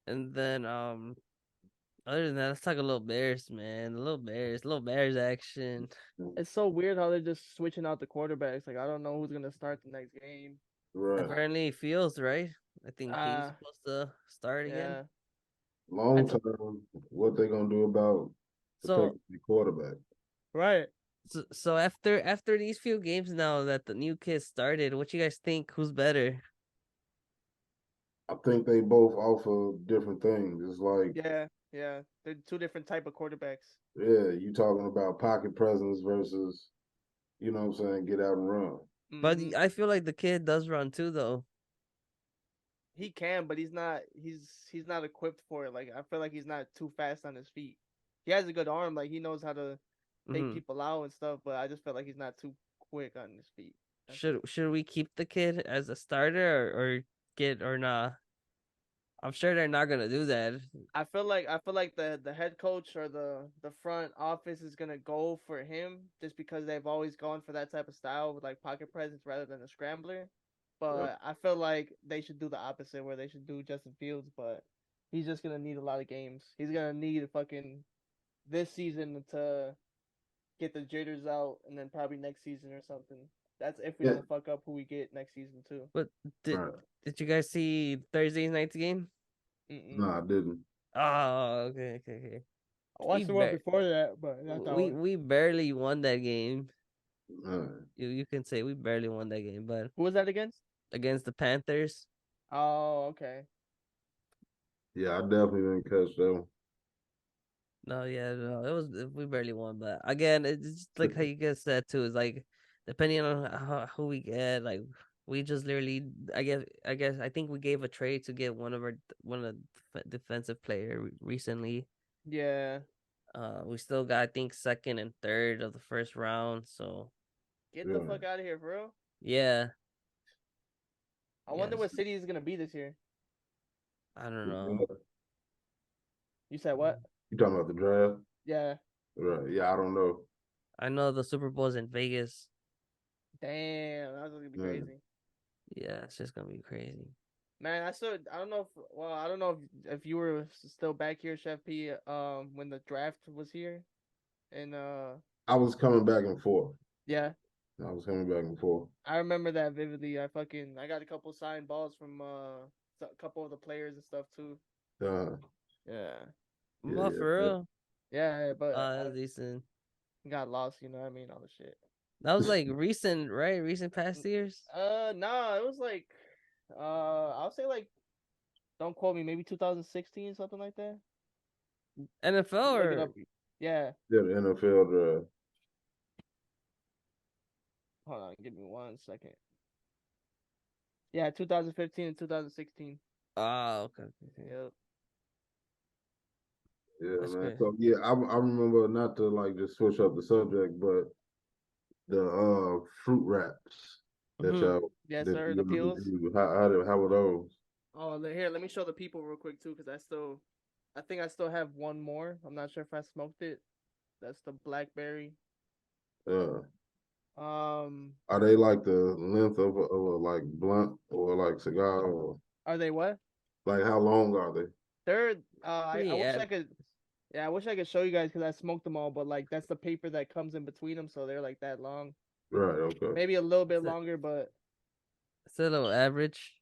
And then other than that, let's talk a little Bears, man. A little Bears action.
It's so weird how they're just switching out the quarterbacks. Like I don't know who's gonna start the next game.
right.
Apparently, Fields, right? I think he's
Ah,
supposed to start again.
yeah. I
Long
t-
term, what they gonna do about
So,
protecting the quarterback?
right.
so after these few games now that the new kids started, what you guys think? Who's better?
I think they both offer different things. It's like,
Yeah, yeah. They're two different type of quarterbacks.
yeah, you talking about pocket presence versus, you know what I'm saying, get out and run.
But
Hmm.
I feel like the kid does run too, though.
He can, but he's not. He's not equipped for it. Like I feel like he's not too fast on his feet. He has a good arm. Like he knows how to take
Hmm.
people out and stuff. But I just feel like he's not too quick on his feet. That's it.
Should we keep the kid as a starter or get or not? I'm sure they're not gonna do that.
I feel like the head coach or the front office is gonna go for him just because they've always gone for that type of style with like pocket presence rather than a scrambler.
Yeah,
But I feel like they should do the opposite where they should do Justin Fields, but he's just gonna need a lot of games. He's gonna need fucking this season to get the jitters out and then probably next season or something. That's if we
yeah,
don't fuck up who we get next season too.
But did
right.
did you guys see Thursday night's game?
Mm-mm.
No, I didn't.
Oh, okay.
I
We
watched the one
bar-
before that, but not that one.
we barely won that game.
Right.
You can say we barely won that game, but
Who was that against?
against the Panthers,
Oh, okay.
Yeah, I definitely didn't catch that
no, yeah, no, it was we barely won. But again, it's just like how
one.
you guys said too. It's like depending on who we get, like we just literally, I think we gave a trade to get one of the defensive player recently.
Yeah.
We still got I think second and third of the first round. So
Get the
Yeah.
fuck out of here, bro.
yeah,
I wonder
yes,
what city is gonna be this year.
I don't know.
You
You said what?
talking about the draft?
Yeah.
Right. Yeah, I don't know.
I know the Super Bowl's in Vegas.
Damn, that's gonna be
Yeah.
crazy.
Yeah, it's just gonna be crazy.
Man, I don't know I don't know if you were still back here, Chef P, when the draft was here. And
I was coming back and forth.
yeah,
I was coming back and forth.
I remember that vividly. I got a couple signed balls from a couple of the players and stuff too.
Uh,
Yeah,
But
yeah,
for
yeah.
real,
yeah, but
that's decent.
I got lost. You know what I mean? All the shit.
That was like recent, right? Recent past years.
Nah, it was like, I'll say like, don't quote me, maybe 2016, something like that.
NFL
Look it
or
up. Yeah,
Yeah, the NFL draft.
hold on, give me 1 second. Yeah, 2015 and 2016.
okay.
Yep.
Yeah,
That's
man.
great.
So yeah, I remember not to like just switch up the subject, but the fruit wraps that
Mm-hmm.
y'all
Yes,
that
sir. The
you
peels.
do. How were those?
Oh, here, let me show the people real quick too, because I think I still have one more. I'm not sure if I smoked it. That's the blackberry.
Uh,
Um,
are they like the length of a like blunt or like cigar or
are they what?
like how long are they?
They're I
Pretty
wish I
average.
could. Yeah, I wish I could show you guys because I smoked them all, but like that's the paper that comes in between them, so they're like that long.
Right. Okay.
Maybe a little bit
It's a,
longer, but
it's a little average.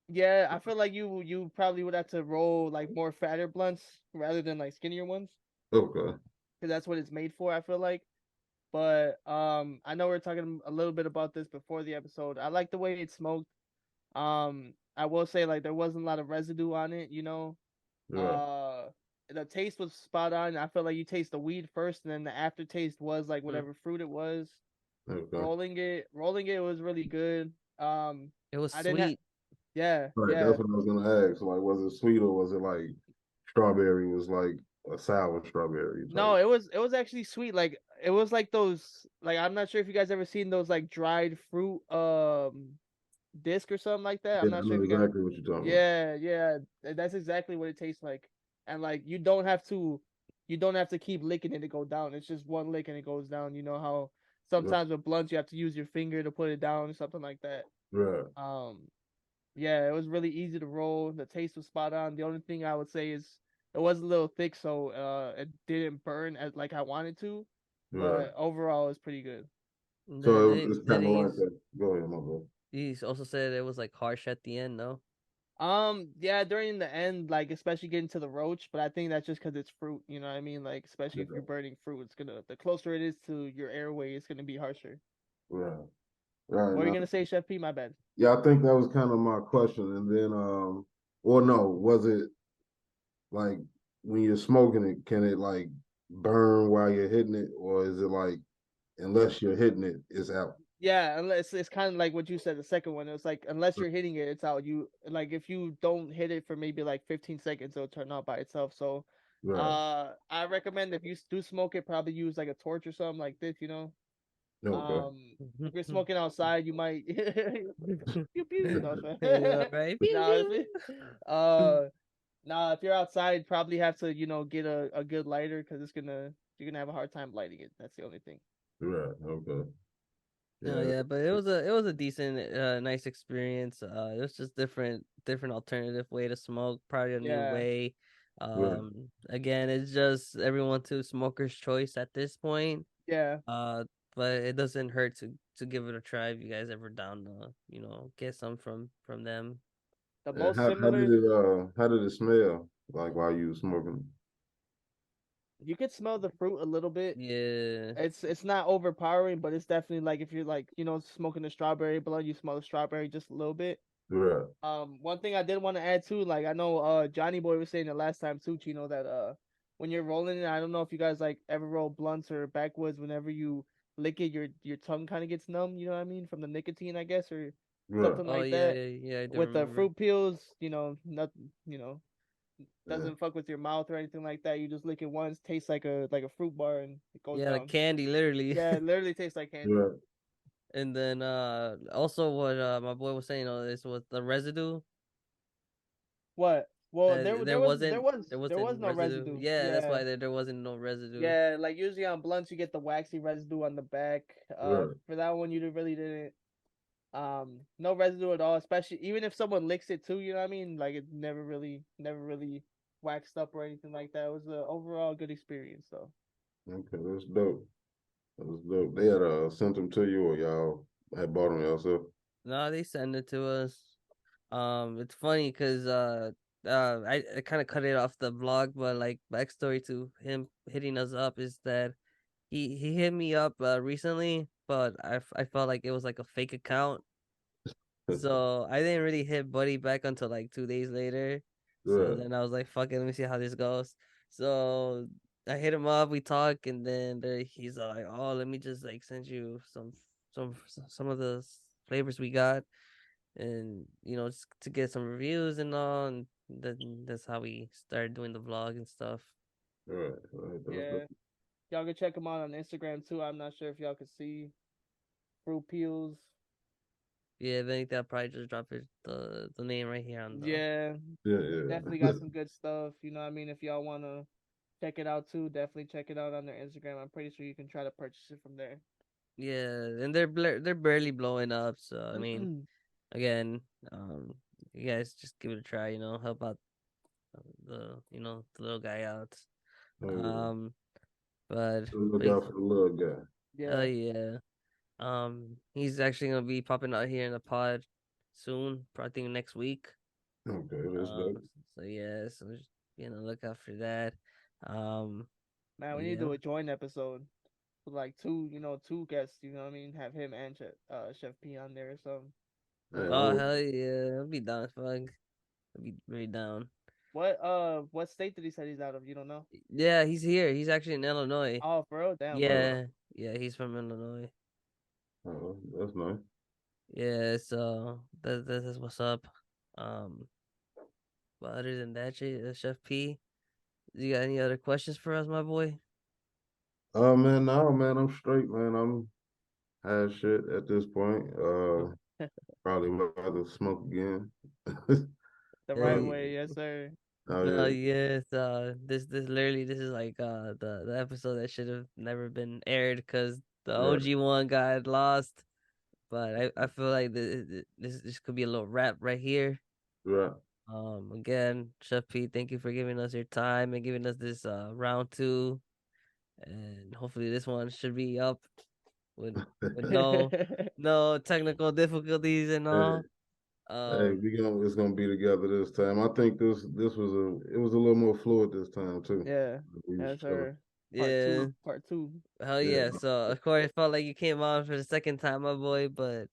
yeah, I feel like you probably would have to roll like more fatter blunts rather than like skinnier ones
Okay.
because that's what it's made for. I feel like. But I know we are talking a little bit about this before the episode. I like the way it smoked. I will say like there wasn't a lot of residue on it, you know.
Right.
Uh the taste was spot on. I feel like you taste the weed first and then the aftertaste was like
Mm.
whatever fruit it was.
Okay.
Rolling it was really good.
It was
I didn't have
sweet.
yeah,
Right.
yeah.
That's what I was gonna ask. Like, was it sweet or was it like strawberry was like a sour strawberry
No,
type?
it was actually sweet. Like it was like those like I'm not sure if you guys ever seen those like dried fruit disc or something like that. I'm
Yeah,
not
I
sure
know
if you guys.
exactly what you're talking about.
Yeah, yeah, that's exactly what it tastes like. And like you don't have to keep licking it to go down. It's just one lick and it goes down. You know how
Right.
sometimes with blunts you have to use your finger to put it down or something like that.
Right.
Um, yeah, it was really easy to roll. The taste was spot on. The only thing I would say is it was a little thick, so it didn't burn as like I wanted to.
Right.
But overall, it was pretty good.
And then
So
they
it's
then
kind of
he
like that. Go ahead, my bro.
he also said it was like harsh at the end, no?
Yeah, during the end, like especially getting to the roach, but I think that's just because it's fruit. You know what I mean? Like especially if you're
Yeah.
burning fruit, it's gonna the closer it is to your airway, it's gonna be harsher.
Right. Right.
What are you
Now,
gonna say, Chef P? My bad.
yeah, I think that was kind of my question. And then, or no, was it like when you're smoking it, can it like burn while you're hitting it, or is it like unless you're hitting it, it's out?
Yeah, unless it's kind of like what you said, the second one. It was like unless you're hitting it, it's out. You like if you don't hit it for maybe like 15 seconds, it'll turn out by itself. So,
Right.
I recommend if you do smoke it, probably use like a torch or something like this. You know,
Okay.
if you're smoking outside, you might pew pew. No,
Yeah, right. Pew,
nah,
pew.
uh, nah. If you're outside, probably have to get a good lighter because you're gonna have a hard time lighting it. That's the only thing.
Right. Okay.
Oh
Yeah.
yeah, but it was a decent, nice experience. It was just different alternative way to smoke, probably a new
Yeah,
way.
Right.
Again, it's just everyone to smoker's choice at this point.
yeah.
Uh, but it doesn't hurt to give it a try if you guys ever down to get some from them.
The
And
most similar,
how did it smell like while you were smoking?
you could smell the fruit a little bit.
Yeah.
It's not overpowering, but it's definitely like if you're like smoking a strawberry blunt, you smell the strawberry just a little bit.
Right.
One thing I did want to add too, like I know Johnny Boy was saying the last time too, Chino, that when you're rolling it, I don't know if you guys like ever roll blunts or backwoods. Whenever you lick it, your tongue kind of gets numb. You know what I mean, from the nicotine, I guess, or
Right.
something
Oh
like
yeah,
that.
yeah, yeah. I do
With the
remember.
fruit peels, nothing,
Yeah.
doesn't fuck with your mouth or anything like that. You just lick it once, tastes like a fruit bar, and it goes
Yeah, like
down.
candy, literally.
Yeah, it literally tastes like candy.
Right.
And then also what my boy was saying, this was the residue.
What? Well,
There wasn't
there was no
residue.
residue.
Yeah, that's
Yeah,
why there wasn't no residue.
yeah. Like usually on blunts, you get the waxy residue on the back.
Right.
For that one, really didn't. No residue at all. Especially even if someone licks it too, you know what I mean? Like it never really waxed up or anything like that. It was an overall good experience though.
Okay, that's dope. That's dope. They had sent them to you, or y'all had bought them yourself.
No, they send it to us. It's funny because I kind of cut it off the vlog, but like backstory to him hitting us up is that he hit me up recently, but I felt like it was like a fake account, so I didn't really hit Buddy back until like 2 days later. So
Right,
then I was like, "Fuck it, let me see how this goes." So I hit him up, we talk, and then he's like, "Oh, let me just like send you some of the flavors we got, and just to get some reviews and all." And then that's how we started doing the vlog and stuff.
right. That's
Yeah,
dope.
y'all can check him out on Instagram too. I'm not sure if y'all can see Fruit Peels.
Yeah, if anything, I'll probably just drop the name right here on the.
Yeah,
Yeah,
definitely
yeah.
got some good stuff. You know what I mean? If y'all wanna check it out too, definitely check it out on their Instagram. I'm pretty sure you can try to purchase it from there.
Yeah, and they're barely blowing up. So I mean, again, um, you guys just give it a try. Help out the little guy out.
Oh yeah.
Um, but
Look
like,
out for the little guy.
Yeah,
yeah. He's actually gonna be popping out here in the pod soon. I think next week.
Okay, that's
Um,
dope.
so yeah, so just look out for that. Um,
man, we need to
yeah.
do a joint episode with like two guests. You know what I mean? Have him and Chef P on there or something.
Hey,
Oh hell yeah, I'll be down, fuck. I'll be very down.
What state did he say he's out of? You don't know?
Yeah, he's here. He's actually in Illinois.
Oh, for real? Damn.
Yeah, yeah, he's from Illinois.
that's nice.
Yeah, so that's what's up. Um, but other than that, Chef P, you got any other questions for us, my boy?
Oh man, no man, I'm straight, man. I'm high as shit at this point. Probably about to smoke again.
The right
But
Hey,
way, yes sir.
oh
no,
yeah,
yes, this literally this is like the episode that should have never been aired because the
right,
OG one got lost. But I feel like this could be a little wrap right here.
right.
Again, Chef P, thank you for giving us your time and giving us this round two, and hopefully this one should be up with no technical difficulties and
Hey,
all.
hey,
Um,
it's gonna be together this time. I think this was it was a little more fluid this time too.
Yeah,
We was
yes
chilling.
sir. Part
yeah,
two, part two.
hell
Yeah,
yeah. So of course, it felt like you came on for the second time, my boy, but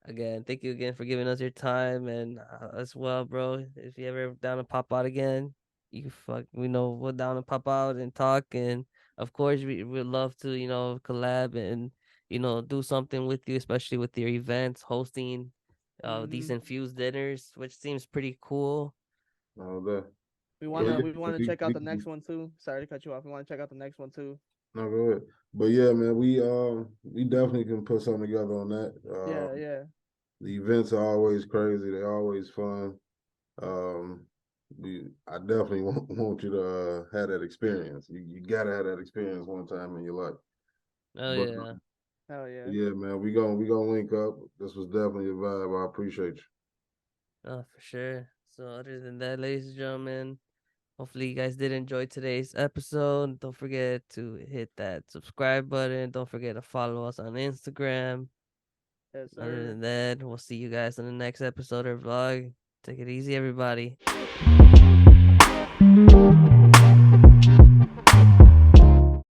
again, thank you again for giving us your time and as well, bro. If you ever down to pop out again, we know we're down to pop out and talk. And of course, we would love to collab and do something with you, especially with your events, hosting these
Hmm.
infused dinners, which seems pretty cool.
all that.
We
But
wanna
yeah,
we wanna
we,
check out
we
the next one too. Sorry to cut you off. We wanna check out the next one too.
no go ahead. But yeah, man, we definitely can put something together on that.
Yeah, yeah.
The events are always crazy. They're always fun. Um, I definitely want you to have that experience. You gotta have that experience one time in your life.
Oh
But
yeah,
Hell yeah.
yeah, man, we gonna link up. This was definitely a vibe. I appreciate you.
oh for sure. So other than that, ladies and gentlemen. Hopefully, you guys did enjoy today's episode. Don't forget to hit that subscribe button. Don't forget to follow us on Instagram.
Yes
Other
sir.
than that, we'll see you guys in the next episode or vlog. Take it easy, everybody.